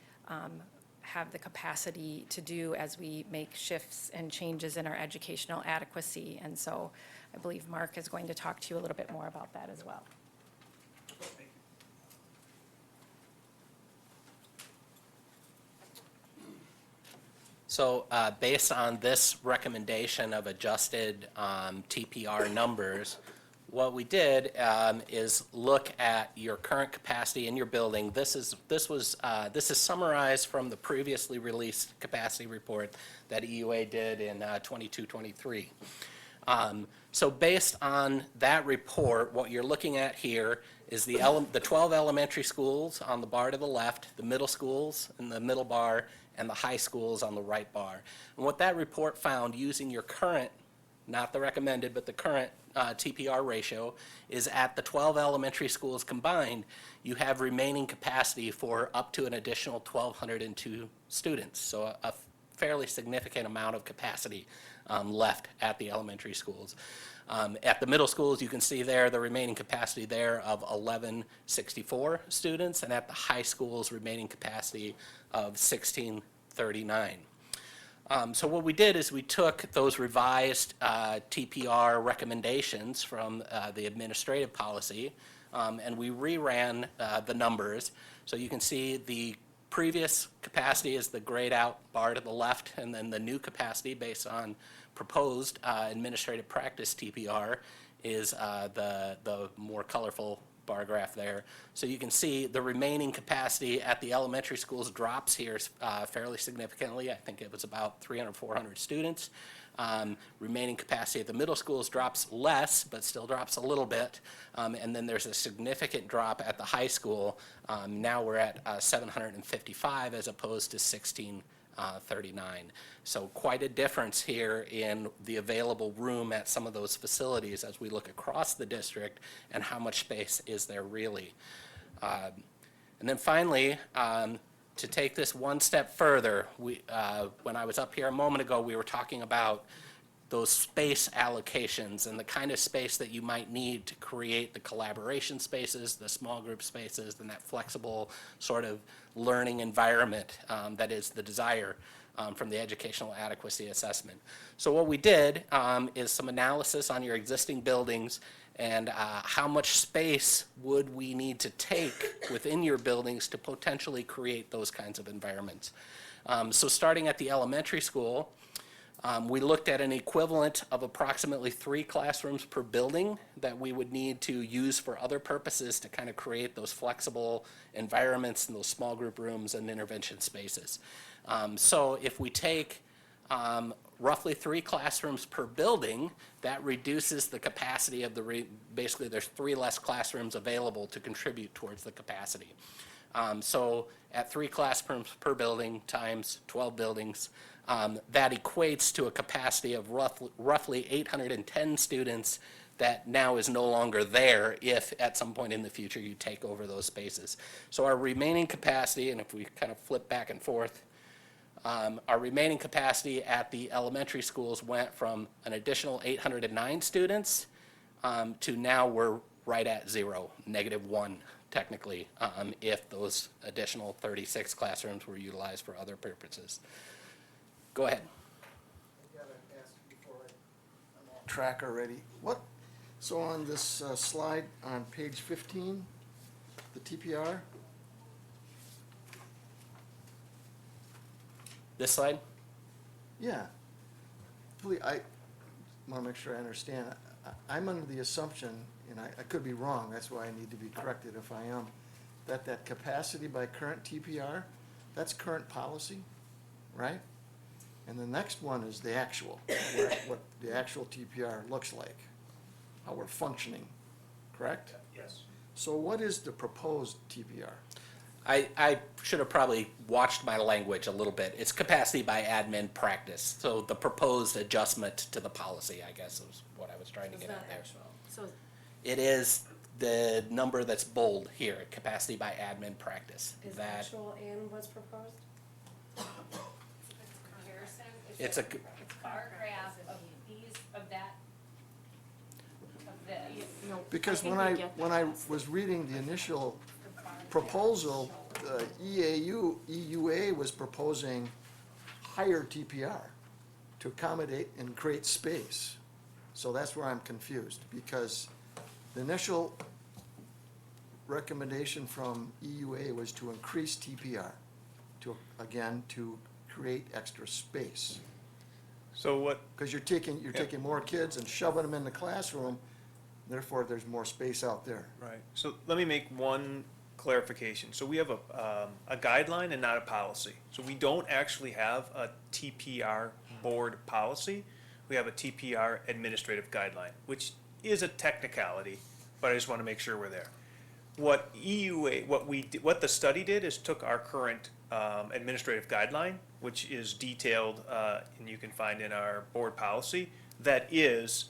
have the capacity to do as we make shifts and changes in our educational adequacy. And so I believe Mark is going to talk to you a little bit more about that as well. So based on this recommendation of adjusted TPR numbers, what we did is look at your current capacity in your building. This is summarized from the previously released capacity report that EUA did in 22-23. So based on that report, what you're looking at here is the 12 elementary schools on the bar to the left, the middle schools in the middle bar, and the high schools on the right bar. And what that report found, using your current, not the recommended, but the current TPR ratio, is at the 12 elementary schools combined, you have remaining capacity for up to an additional 1,202 students. So a fairly significant amount of capacity left at the elementary schools. At the middle schools, you can see there the remaining capacity there of 1,164 students, and at the high schools, remaining capacity of 1,639. So what we did is we took those revised TPR recommendations from the administrative policy, and we reran the numbers. So you can see the previous capacity is the grayed out bar to the left, and then the new capacity based on proposed administrative practice TPR is the more colorful bar graph there. So you can see the remaining capacity at the elementary schools drops here fairly significantly. I think it was about 300, 400 students. Remaining capacity at the middle schools drops less, but still drops a little bit. And then there's a significant drop at the high school. Now we're at 755 as opposed to 1,639. So quite a difference here in the available room at some of those facilities as we look across the district and how much space is there really. And then finally, to take this one step further, when I was up here a moment ago, we were talking about those space allocations and the kind of space that you might need to create the collaboration spaces, the small group spaces, and that flexible sort of learning environment that is the desire from the educational adequacy assessment. So what we did is some analysis on your existing buildings and how much space would we need to take within your buildings to potentially create those kinds of environments. So starting at the elementary school, we looked at an equivalent of approximately 3 classrooms per building that we would need to use for other purposes to kind of create those flexible environments and those small group rooms and intervention spaces. So if we take roughly 3 classrooms per building, that reduces the capacity of basically there's 3 less classrooms available to contribute towards the capacity. So at 3 classrooms per building times 12 buildings, that equates to a capacity of roughly 810 students that now is no longer there if at some point in the future you take over those spaces. So our remaining capacity, and if we kind of flip back and forth, our remaining capacity at the elementary schools went from an additional 809 students to now we're right at zero, -1 technically, if those additional 36 classrooms were utilized for other purposes. Go ahead. I gotta ask before I'm off track already. So on this slide on page 15, the TPR, This slide? yeah. Please, I want to make sure I understand. I'm under the assumption, and I could be wrong, that's why I need to be corrected if I am, that capacity by current TPR, that's current policy, right? And the next one is the actual, what the actual TPR looks like, how we're functioning, correct? Yes. So what is the proposed TPR? I should have probably watched my language a little bit. It's capacity by admin practice. So the proposed adjustment to the policy, I guess, is what I was trying to get at there. So It is the number that's bold here, capacity by admin practice. is That actual and what's proposed? it's a, bar graph of these, of that, of this. Because when I was reading the initial proposal, EUA was proposing higher TPR to accommodate and create space. So that's where I'm confused, because the initial recommendation from EUA was to increase TPR, to create extra space. So what, Because you're taking more kids and shoving them in the classroom, therefore there's more space out there. right, so let me make one clarification. So we have a guideline and not a policy. So we don't actually have a TPR board policy. We have a TPR administrative guideline, which is a technicality, but I just want to make sure we're there. What EUA, what the study did is took our current administrative guideline, which is detailed, and you can find in our board policy, that is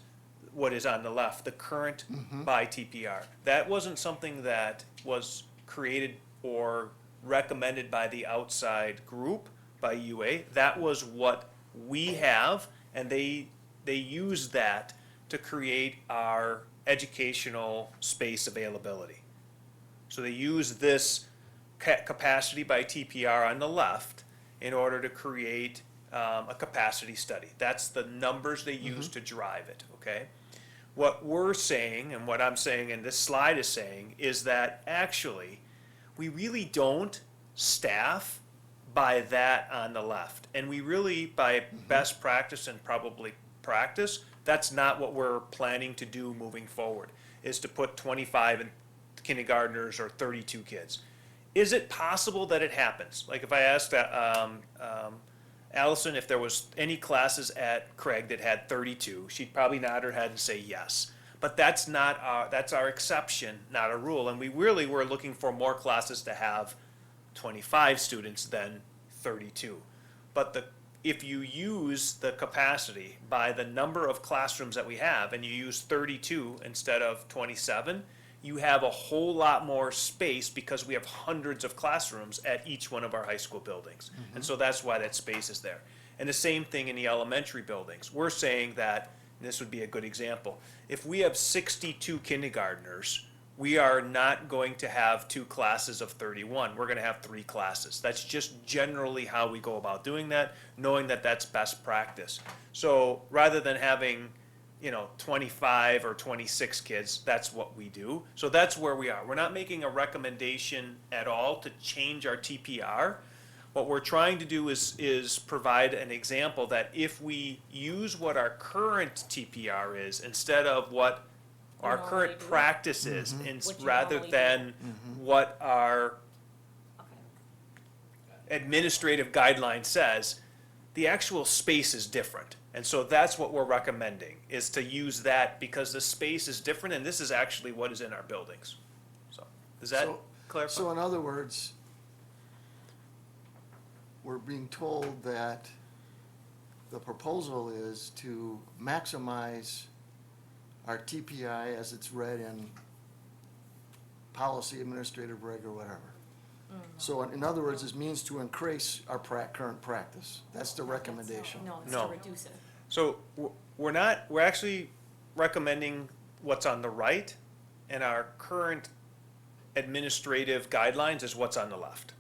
what is on the left, the current by TPR. That wasn't something that was created or recommended by the outside group, by EUA. That was what we have, and they used that to create our educational space availability. So they use this capacity by TPR on the left in order to create a capacity study. That's the numbers they use to drive it, okay? What we're saying, and what I'm saying and this slide is saying, is that actually, we really don't staff by that on the left. And we really, by best practice and probably practice, that's not what we're planning to do moving forward, is to put 25 in kindergartners or 32 kids. Is it possible that it happens? Like if I asked Allison if there was any classes at Craig that had 32, she'd probably nod her head and say yes. But that's our exception, not a rule. And we really were looking for more classes to have 25 students than 32. But if you use the capacity by the number of classrooms that we have, and you use 32 instead of 27, you have a whole lot more space because we have hundreds of classrooms at each one of our high school buildings. And so that's why that space is there. And the same thing in the elementary buildings. We're saying that, and this would be a good example, if we have 62 kindergartners, we are not going to have 2 classes of 31. We're going to have 3 classes. That's just generally how we go about doing that, knowing that that's best practice. So rather than having 25 or 26 kids, that's what we do. So that's where we are. We're not making a recommendation at all to change our TPR. What we're trying to do is provide an example that if we use what our current TPR is instead of what our current practice is, rather than what our administrative guideline says, the actual space is different. And so that's what we're recommending, is to use that because the space is different, and this is actually what is in our buildings. So, does that clarify? So in other words, we're being told that the proposal is to maximize our TPI as it's read in policy, administrative reg, or whatever. So in other words, this means to increase our current practice. That's the recommendation. No, it's No. to reduce it. So we're actually recommending what's on the right, and our current administrative guidelines is what's on the left.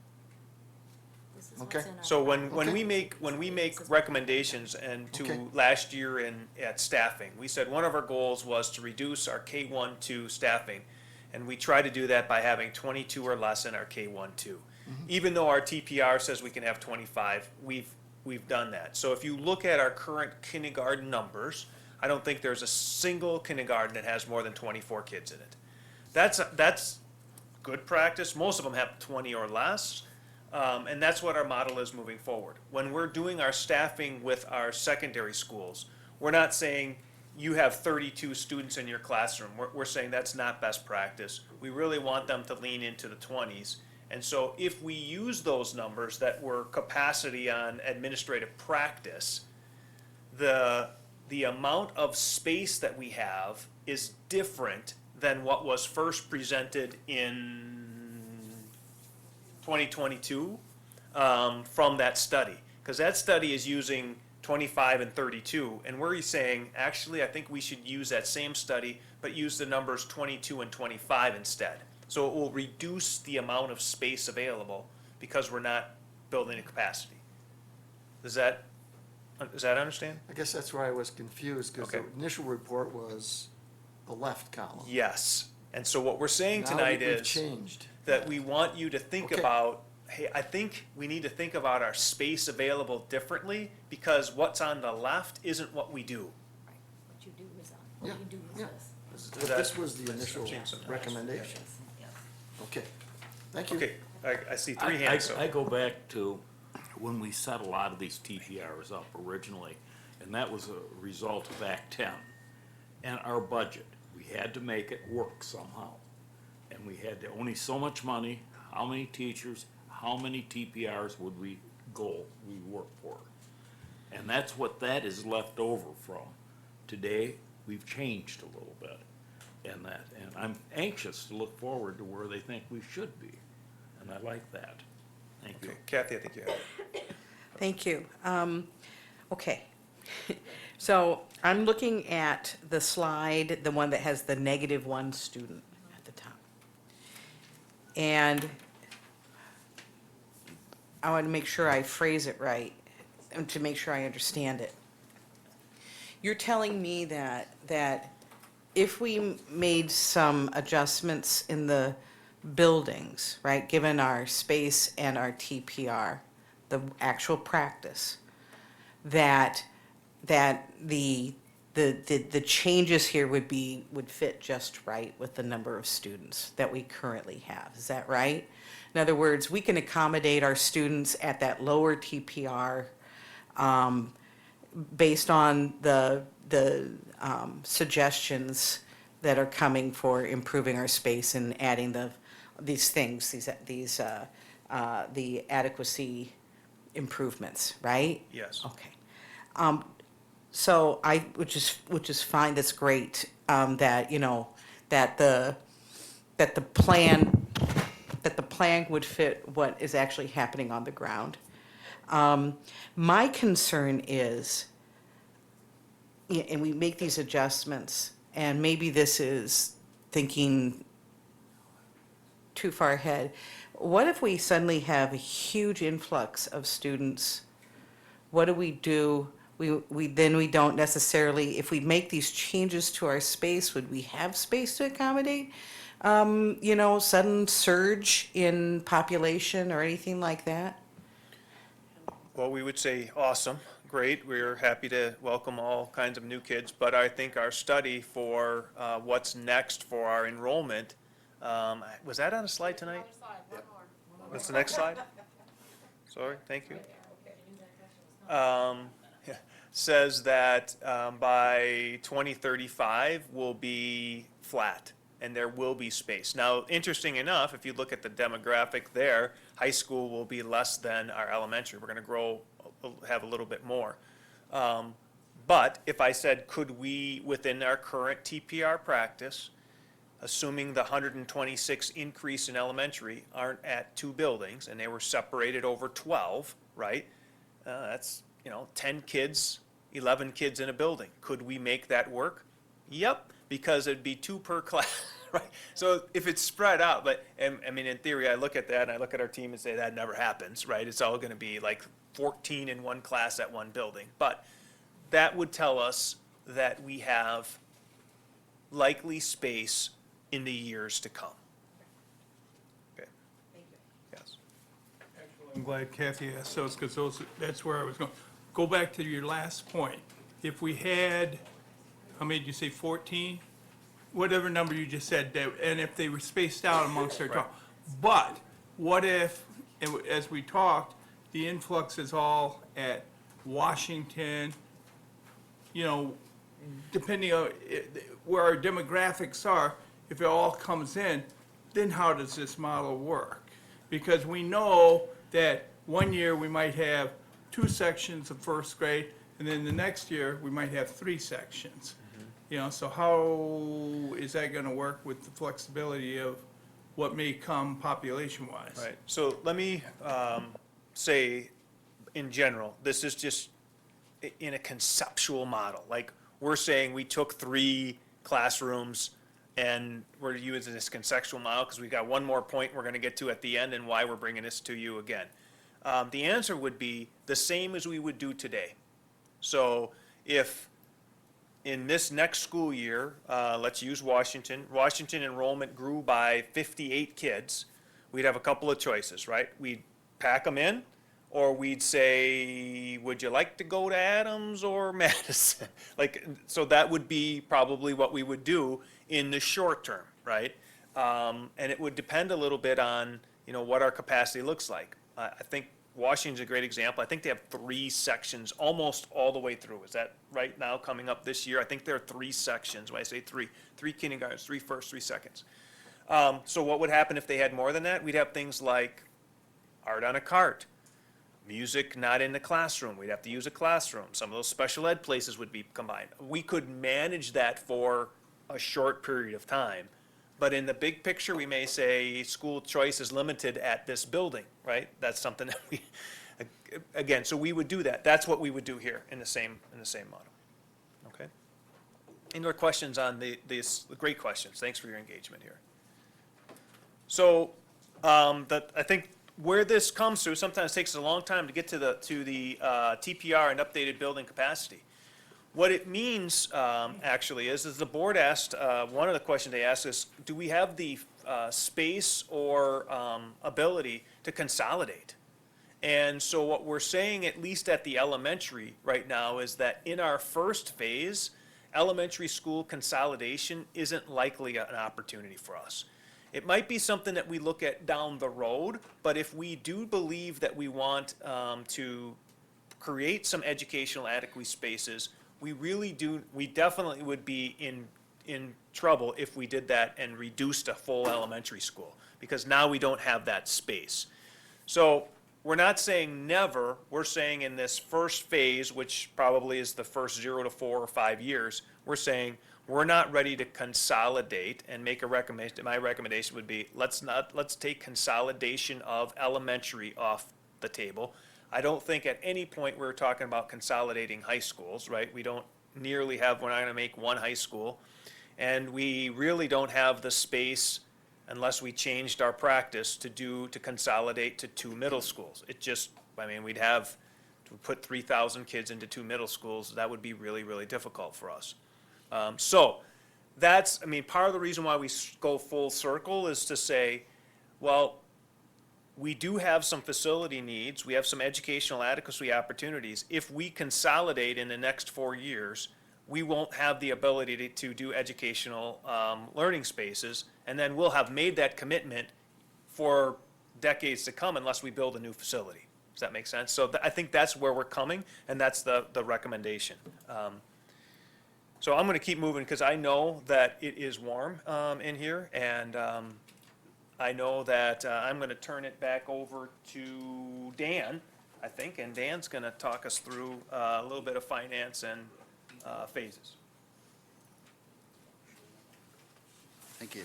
This is Okay. what's in our. So when Okay. we make recommendations and Okay. to last year at staffing, we said one of our goals was to reduce our K-1-2 staffing. And we try to do that by having 22 or less in our K-1-2. Even though our TPR says we can have 25, we've done that. So if you look at our current kindergarten numbers, I don't think there's a single kindergarten that has more than 24 kids in it. That's good practice. Most of them have 20 or less. And that's what our model is moving forward. When we're doing our staffing with our secondary schools, we're not saying you have 32 students in your classroom. We're saying that's not best practice. We really want them to lean into the 20s. And so if we use those numbers that were capacity on administrative practice, the amount of space that we have is different than what was first presented in 2022 from that study. Because that study is using 25 and 32, and we're saying, actually, I think we should use that same study, but use the numbers 22 and 25 instead. So it will reduce the amount of space available because we're not building a capacity. Does that understand? I guess that's where I was confused, because the Okay. initial report was the left column. Yes. And so what we're saying Now tonight we've is changed. that we want you to think Okay. about, hey, I think we need to think about our space available differently, because what's on the left isn't what we do. What you do is on, what Yeah, you do is yeah. this. But this was the initial Change some- recommendation. Yes. Okay, thank you. Okay, I see three hands, so. I go back to when we set a lot of these TPRs up originally, and that was a result of Act 10. And our budget, we had to make it work somehow. And we had only so much money, how many teachers, how many TPRs would we work for. And that's what that is left over from. Today, we've changed a little bit in that, and I'm anxious to look forward to where they think we should be, and I like that. Thank you. Okay, Kathy, I think you have it. Thank you. Okay. So I'm looking at the slide, the one that has the -1 student at the top. And I want to make sure I phrase it right and to make sure I understand it. You're telling me that if we made some adjustments in the buildings, right, given our space and our TPR, the actual practice, that the changes here would fit just right with the number of students that we currently have. Is that right? In other words, we can accommodate our students at that lower TPR based on the suggestions that are coming for improving our space and adding these things, the adequacy improvements, right? Yes. Okay. So which is fine, that's great, that, you know, that the plan would fit what is actually happening on the ground. My concern is, and we make these adjustments, and maybe this is thinking too far ahead. What if we suddenly have a huge influx of students? What do? We don't necessarily, if we make these changes to our space, would we have space to accommodate, sudden surge in population or anything like that? Well, we would say, awesome, great, we're happy to welcome all kinds of new kids, but I think our study for what's next for our enrollment, was that on a slide tonight? What's the next slide? Sorry, thank you. Says that by 2035 we'll be flat and there will be space. Now, interesting enough, if you look at the demographic there, high school will be less than our elementary. We're going to grow, have a little bit more. But if I said, could we, within our current TPR practice, assuming the 126 increase in elementary aren't at 2 buildings and they were separated over 12, right? That's, 10 kids, 11 kids in a building. Could we make that work? Yep, because it'd be 2 per class, right? So if it's spread out, but, I mean, in theory, I look at that and I look at our team and say that never happens, right? It's all gonna be like 14 in one class at one building. But that would tell us that we have likely space in the years to come. Okay. Yes. I'm glad Kathy asked those, because that's where I was going. Go back to your last point. If we had, how many did you say, 14? Whatever number you just said, and if they were spaced out amongst their talk. But what if, as we talked, the influx is all at Washington, depending on where our demographics are, if it all comes in, then how does this model work? Because we know that one year we might have 2 sections of first grade, and then the next year we might have 3 sections. So how is that gonna work with the flexibility of what may come population-wise? Right, so let me say, in general, this is just in a conceptual model. Like, we're saying we took 3 classrooms and we're using this conceptual model because we've got one more point we're going to get to at the end and why we're bringing this to you again. The answer would be the same as we would do today. So if in this next school year, let's use Washington enrollment grew by 58 kids, we'd have a couple of choices, right? We'd pack them in, or we'd say, would you like to go to Adams or Madison? So that would be probably what we would do in the short term, right? And it would depend a little bit on, what our capacity looks like. I think Washington's a great example. I think they have 3 sections almost all the way through. Is that right now coming up this year? I think there are 3 sections. When I say 3 kindergartens, 3 first, 3 seconds. So what would happen if they had more than that? We'd have things like art on a cart, music not in the classroom. We'd have to use a classroom. Some of those special ed places would be combined. We could manage that for a short period of time. But in the big picture, we may say school choice is limited at this building, right? That's something that we, again, so we would do that. That's what we would do here in the same model. Okay? Any more questions on these great questions? Thanks for your engagement here. So I think where this comes through, sometimes it takes a long time to get to the TPR and updated building capacity. What it means, actually, is the board asked, one of the questions they asked is, do we have the space or ability to consolidate? And so what we're saying, at least at the elementary right now, is that in our first phase, elementary school consolidation isn't likely an opportunity for us. It might be something that we look at down the road, but if we do believe that we want to create some educational adequacy spaces, we definitely would be in trouble if we did that and reduced a full elementary school, because now we don't have that space. So we're not saying never, we're saying in this first phase, which probably is the first 0 to 4 or 5 years, we're saying we're not ready to consolidate and make a recommendation. My recommendation would be, let's take consolidation of elementary off the table. I don't think at any point we're talking about consolidating high schools, right? We don't nearly have, we're not gonna make one high school. And we really don't have the space, unless we changed our practice, to consolidate to 2 middle schools. We'd have to put 3,000 kids into 2 middle schools. That would be really, really difficult for us. So that's, part of the reason why we go full circle is to say, well, we do have some facility needs, we have some educational adequacy opportunities. If we consolidate in the next 4 years, we won't have the ability to do educational learning spaces, and then we'll have made that commitment for decades to come unless we build a new facility. Does that make sense? So I think that's where we're coming, and that's the recommendation. So I'm gonna keep moving because I know that it is warm in here, and I know that I'm going to turn it back over to Dan, I think, and Dan's going to talk us through a little bit of finance and phases. Thank you.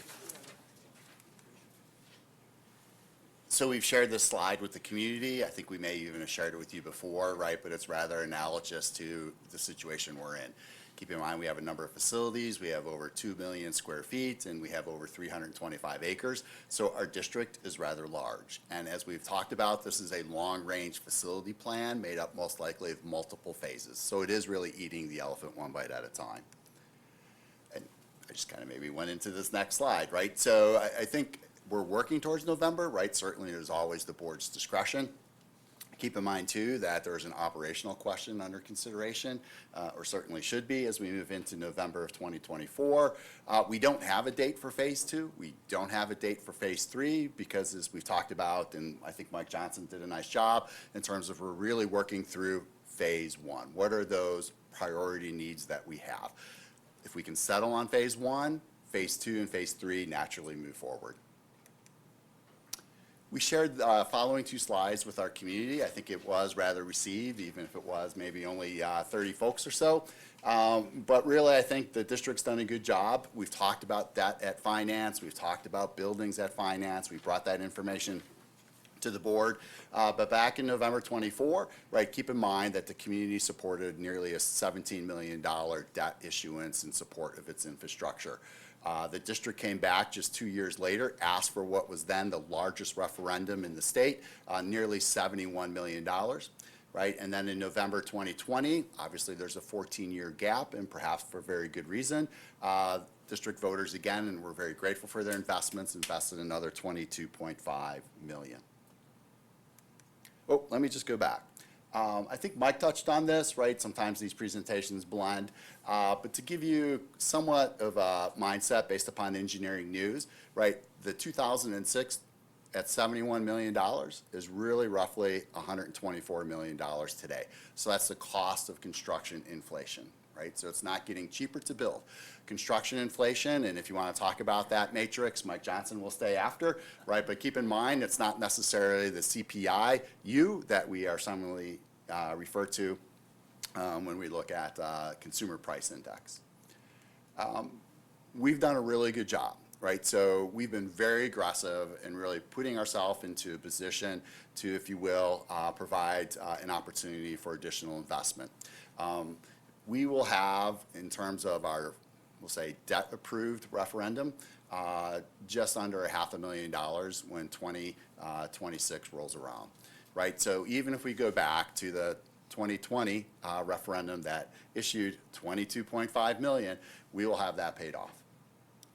So we've shared this slide with the community. I think we may even have shared it with you before, right? But it's rather analogous to the situation we're in. Keep in mind, we have a number of facilities. We have over 2 million square feet, and we have over 325 acres. So our district is rather large. And as we've talked about, this is a long-range facility plan made up most likely of multiple phases. So it is really eating the elephant one bite at a time. And I just kind of maybe went into this next slide, right? So I think we're working towards November, right? Certainly, there's always the board's discretion. Keep in mind, too, that there's an operational question under consideration, or certainly should be, as we move into November of 2024. We don't have a date for Phase 2. We don't have a date for Phase 3 because, as we've talked about, and I think Mike Johnson did a nice job in terms of we're really working through Phase 1. What are those priority needs that we have? If we can settle on Phase 1, Phase 2 and Phase 3 naturally move forward. We shared the following two slides with our community. I think it was rather received, even if it was maybe only 30 folks or so. But really, I think the district's done a good job. We've talked about that at finance. We've talked about buildings at finance. We brought that information to the board. But back in November 24, right, keep in mind that the community supported nearly a $17 million debt issuance in support of its infrastructure. The district came back just 2 years later, asked for what was then the largest referendum in the state, nearly $71 million, right? And then in November 2020, obviously there's a 14-year gap, and perhaps for very good reason, district voters again, and we're very grateful for their investments, invested another $22.5 million. Oh, let me just go back. I think Mike touched on this, right? Sometimes these presentations blend. But to give you somewhat of a mindset based upon engineering news, right? The 2006 at $71 million is really roughly $124 million today. So that's the cost of construction inflation, right? So it's not getting cheaper to build. Construction inflation, and if you want to talk about that matrix, Mike Johnson will stay after, right? But keep in mind, it's not necessarily the CPI-U that we are similarly refer to when we look at consumer price index. We've done a really good job, right? So we've been very aggressive in really putting ourselves into a position to, if you will, provide an opportunity for additional investment. We will have, in terms of our, we'll say, debt-approved referendum, just under $500,000 when 2026 rolls around, right? So even if we go back to the 2020 referendum that issued $22.5 million, we will have that paid off,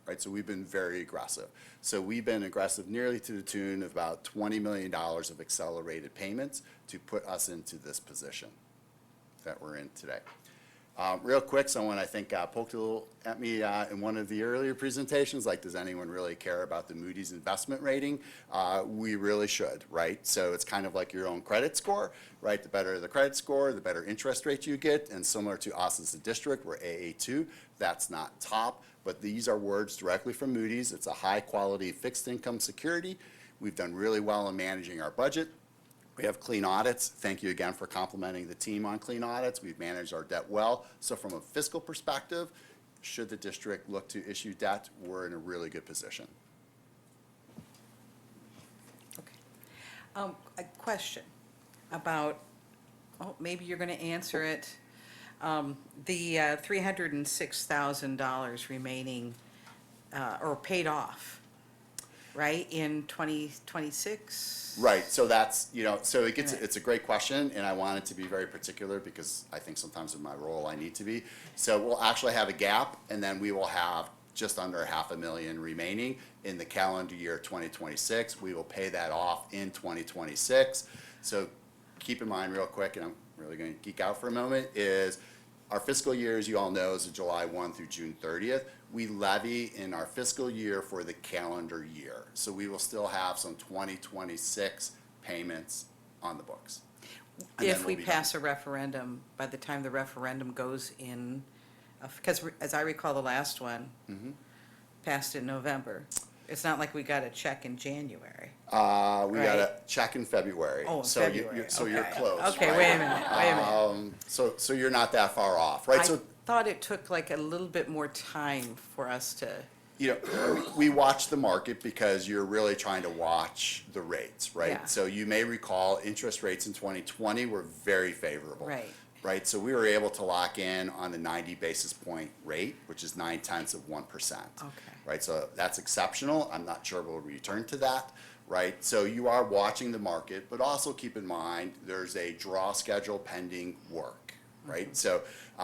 right? So we've been very aggressive. So we've been aggressive nearly to the tune of about $20 million of accelerated payments to put us into this position that we're in today. Real quick, someone I think poked a little at me in one of the earlier presentations, like, does anyone really care about the Moody's investment rating? We really should, right? So it's kind of like your own credit score, right? The better the credit score, the better interest rate you get, and similar to us as a district, we're AA2. That's not top, but these are words directly from Moody's. It's a high-quality fixed income security. We've done really well in managing our budget. We have clean audits. Thank you again for complimenting the team on clean audits. We've managed our debt well. So from a fiscal perspective, should the district look to issue debt, we're in a really good position. A question about, maybe you're going to answer it. The $306,000 remaining or paid off, right, in 2026? Right, so that's, so it's a great question, and I wanted to be very particular because I think sometimes in my role I need to be. So we'll actually have a gap, and then we will have just under $500,000 remaining in the calendar year 2026. We will pay that off in 2026. So keep in mind real quick, and I'm really going to geek out for a moment, is our fiscal year, as you all know, is July 1 through June 30th. We levy in our fiscal year for the calendar year. So we will still have some 2026 payments on the books. If we pass a referendum, by the time the referendum goes in, because as I recall, the last one passed in November. It's not like we got a check in January. We got a check in February. Oh, in February. February. So you're close. Okay, right? wait a minute. So you're not that far off, right? thought it took like a little bit more time for us to, You know, we watch the market because you're really trying to watch the rates, right? Yeah. So you may recall interest rates in 2020 were very favorable. Right. Right, so we were able to lock in on the 90 basis point rate, which is 0.9%. Okay. Right, so that's exceptional. I'm not sure we'll return to that, right? So you are watching the market, but also keep in mind, there's a draw schedule pending work, right? So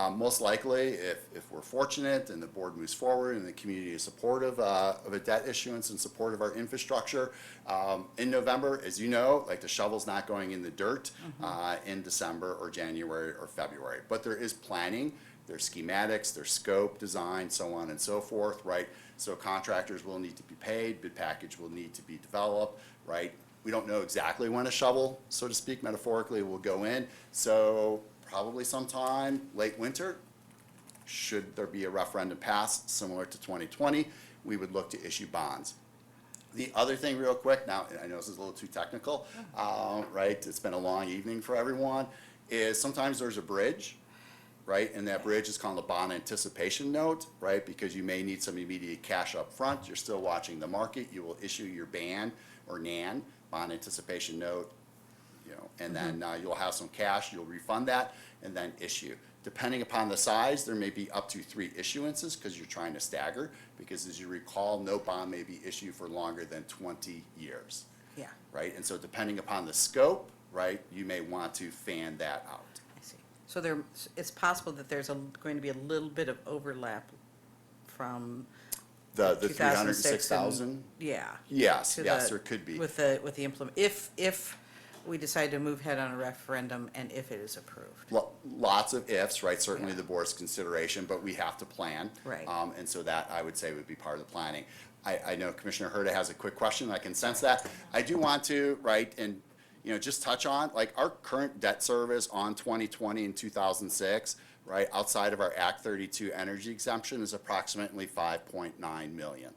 most likely, if we're fortunate and the board moves forward and the community is supportive of a debt issuance and support of our infrastructure, in November, as you know, like the shovel's not going in the dirt in December or January or February. But there is planning, there's schematics, there's scope, design, so on and so forth, right? So contractors will need to be paid, bid package will need to be developed, right? We don't know exactly when a shovel, so to speak, metaphorically, will go in. So probably sometime late winter, should there be a referendum passed similar to 2020, we would look to issue bonds. The other thing real quick, now I know this is a little too technical, right? It's been a long evening for everyone, is sometimes there's a bridge, right? And that bridge is called a bond anticipation note, right? Because you may need some immediate cash up front. You're still watching the market. You will issue your BAN or NAN, bond anticipation note, you know, and then you'll have some cash. You'll refund that and then issue. Depending upon the size, there may be up to 3 issuances because you're trying to stagger. Because as you recall, no bond may be issued for longer than 20 years. yeah, Right? And so depending upon the scope, right, you may want to fan that out. I see. So it's possible that there's going to be a little bit of overlap from The 2006 306,000? and- Yeah. Yes, to yes, the- there could be. With the implement, if we decide to move ahead on a referendum and if it is approved. Lots of ifs, right? Certainly the board's consideration, but we have to plan. Right. And so that, I would say, would be part of the planning. I know Commissioner Herta has a quick question. I can sense that. I do want to, right, and, you know, just touch on, like, our current debt service on 2020 and 2006, right, outside of our Act 32 energy exemption is approximately 5.9 million,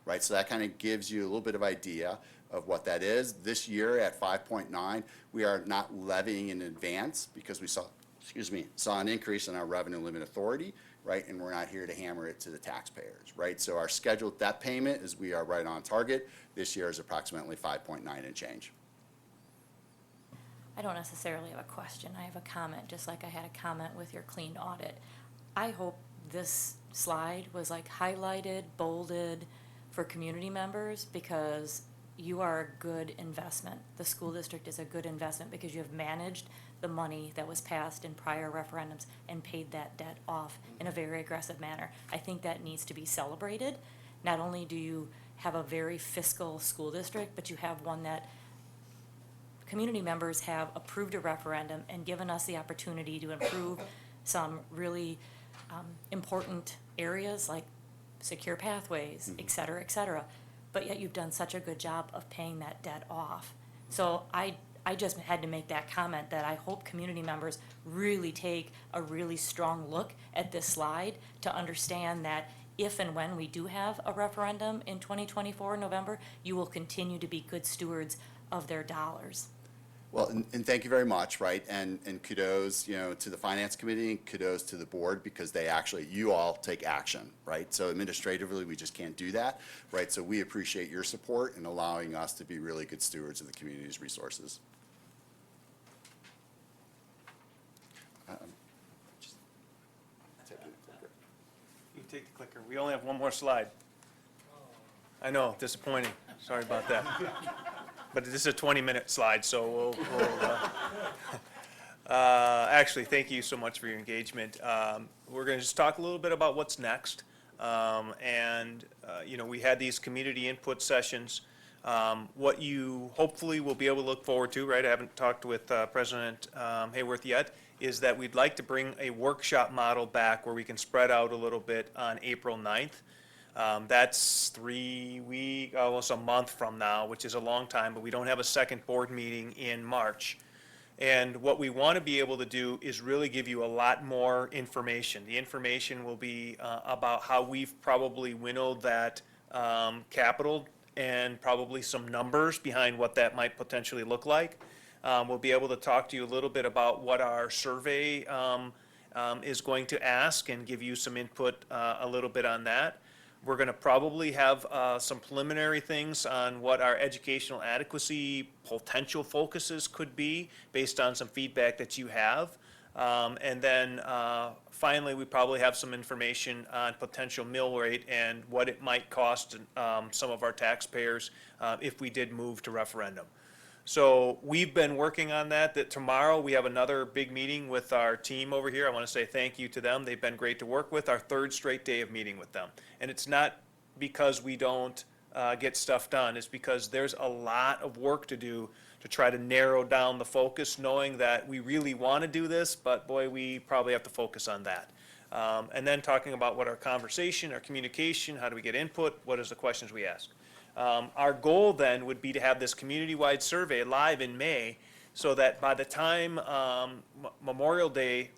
right? So that kind of gives you a little bit of idea of what that is. This year at 5.9, we are not levying in advance because we saw an increase in our revenue limit authority, right? And we're not here to hammer it to the taxpayers, right? So our scheduled debt payment is we are right on target. This year is approximately 5.9 and change. I don't necessarily have a question, I have a comment, just like I had a comment with your clean audit. I hope this slide was like highlighted, bolded for community members because you are a good investment. The school district is a good investment because you have managed the money that was passed in prior referendums and paid that debt off in a very aggressive manner. I think that needs to be celebrated. Not only do you have a very fiscal school district, but you have one that community members have approved a referendum and given us the opportunity to improve some really important areas like secure pathways, et cetera, et cetera. But yet you've done such a good job of paying that debt off. So I just had to make that comment that I hope community members really take a really strong look at this slide to understand that if and when we do have a referendum in 2024 November, you will continue to be good stewards of their dollars. Well, and thank you very much, right? And kudos, you know, to the Finance Committee, and kudos to the board, because they actually, you all take action, right? So administratively, we just can't do that, right? So we appreciate your support in allowing us to be really good stewards of the community's resources. You take the clicker. We only have one more slide. I know, disappointing. Sorry about that. But this is a 20-minute slide, so actually, thank you so much for your engagement. We're going to just talk a little bit about what's next. You know, we had these community input sessions. What you hopefully will be able to look forward to, right? I haven't talked with President Hayworth yet, is that we'd like to bring a workshop model back where we can spread out a little bit on April 9th. That's 3 weeks, almost a month from now, which is a long time, but we don't have a second board meeting in March. And what we want to be able to do is really give you a lot more information. The information will be about how we've probably winnowed that capital and probably some numbers behind what that might potentially look like. We'll be able to talk to you a little bit about what our survey is going to ask and give you some input a little bit on that. We're going to probably have some preliminary things on what our educational adequacy potential focuses could be based on some feedback that you have. And then finally, we probably have some information on potential mill rate and what it might cost some of our taxpayers if we did move to referendum. So we've been working on that tomorrow we have another big meeting with our team over here. I want to say thank you to them. They've been great to work with, our third straight day of meeting with them. And it's not because we don't get stuff done, it's because there's a lot of work to do to try to narrow down the focus, knowing that we really want to do this, but boy, we probably have to focus on that. And then talking about what our conversation, our communication, how do we get input, what is the questions we ask. Our goal then would be to have this community-wide survey live in May so that by the time Memorial Day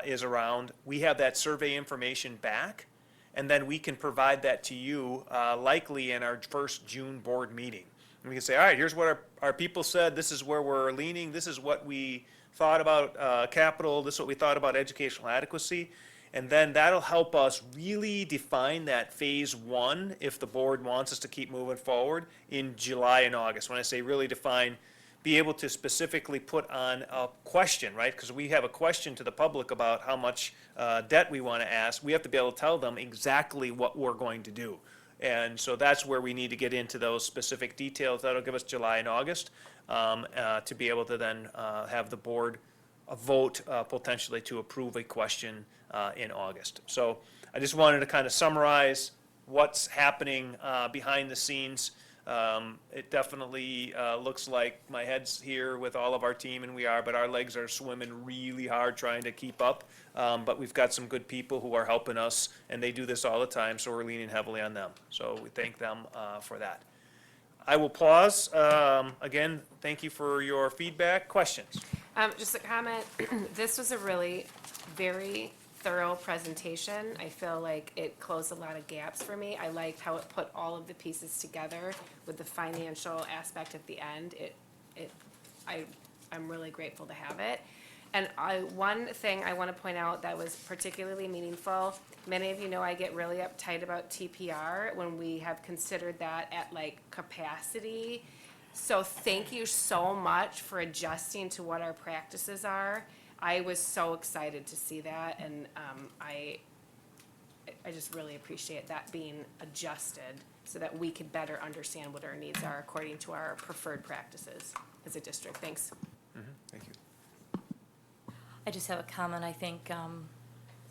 is around, we have that survey information back, and then we can provide that to you likely in our first June board meeting. And we can say, all right, here's what our people said, this is where we're leaning, this is what we thought about capital, this is what we thought about educational adequacy. And then that'll help us really define that phase one, if the board wants us to keep moving forward, in July and August. When I say really define, be able to specifically put on a question, right? Because we have a question to the public about how much debt we want to ask. We have to be able to tell them exactly what we're going to do. And so that's where we need to get into those specific details. That'll give us July and August to be able to then have the board vote potentially to approve a question in August. So I just wanted to kind of summarize what's happening behind the scenes. It definitely looks like my head's here with all of our team, and we are, but our legs are swimming really hard trying to keep up. But we've got some good people who are helping us, and they do this all the time, so we're leaning heavily on them. So we thank them for that. I will pause. Again, thank you for your feedback. Questions? Just a comment, this was a really very thorough presentation. I feel like it closed a lot of gaps for me. I liked how it put all of the pieces together with the financial aspect at the end. I'm really grateful to have it. And one thing I want to point out that was particularly meaningful, many of you know I get really uptight about TPR when we have considered that at like capacity. So thank you so much for adjusting to what our practices are. I was so excited to see that, and I just really appreciate that being adjusted so that we could better understand what our needs are according to our preferred practices as a district. Thanks. Thank you. I just have a comment. I think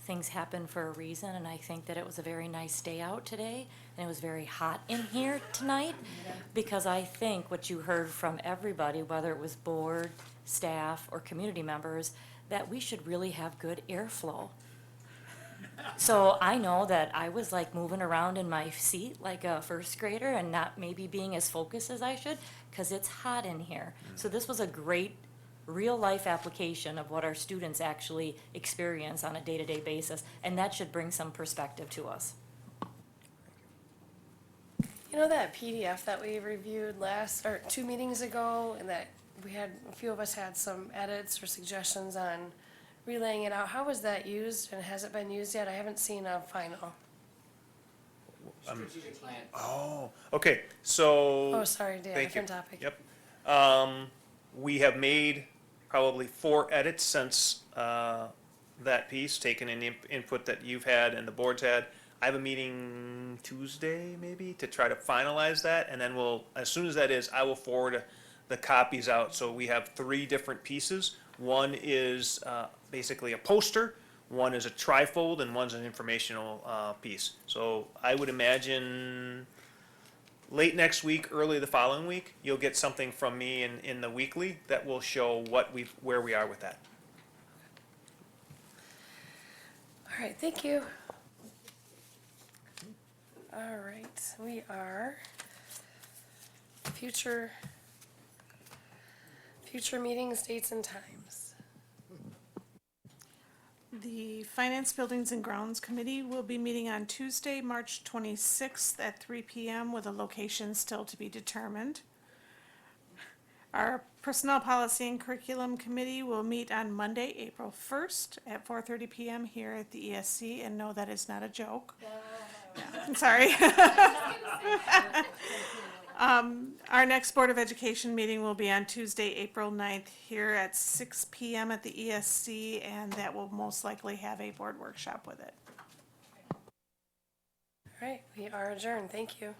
things happen for a reason, and I think that it was a very nice day out today, and it was very hot in here tonight, because I think what you heard from everybody, whether it was board, staff, or community members, that we should really have good airflow. So I know that I was like moving around in my seat like a first grader and not maybe being as focused as I should, because it's hot in here. So this was a great real-life application of what our students actually experience on a day-to-day basis, and that should bring some perspective to us. You know that PDF that we reviewed 2 meetings ago, and that a few of us had some edits or suggestions on relaying it out. How was that used, and has it been used yet? I haven't seen a final. Strategic plan. Oh, okay, so. Oh, sorry, Dan, thank you. different topic. Yep. We have made probably 4 edits since that piece, taken any input that you've had and the board's had. I have a meeting Tuesday, maybe, to try to finalize that, and then as soon as that is, I will forward the copies out. So we have 3 different pieces. One is basically a poster, one is a trifold, and one's an informational piece. So I would imagine late next week, early the following week, you'll get something from me in the weekly that will show where we are with that. All right, thank you. All right, we are future meetings, dates, and times. The Finance, Buildings, and Grounds Committee will be meeting on Tuesday, March 26th at 3 p.m. with a location still to be determined. Our Personnel Policy and Curriculum Committee will meet on Monday, April 1st at 4:30 PM here at the ESC, and no, that is not a joke. I'm sorry. Our next Board of Education meeting will be on Tuesday, April 9th here at 6 PM at the ESC, and that will most likely have a board workshop with it. All right, we are adjourned. Thank you.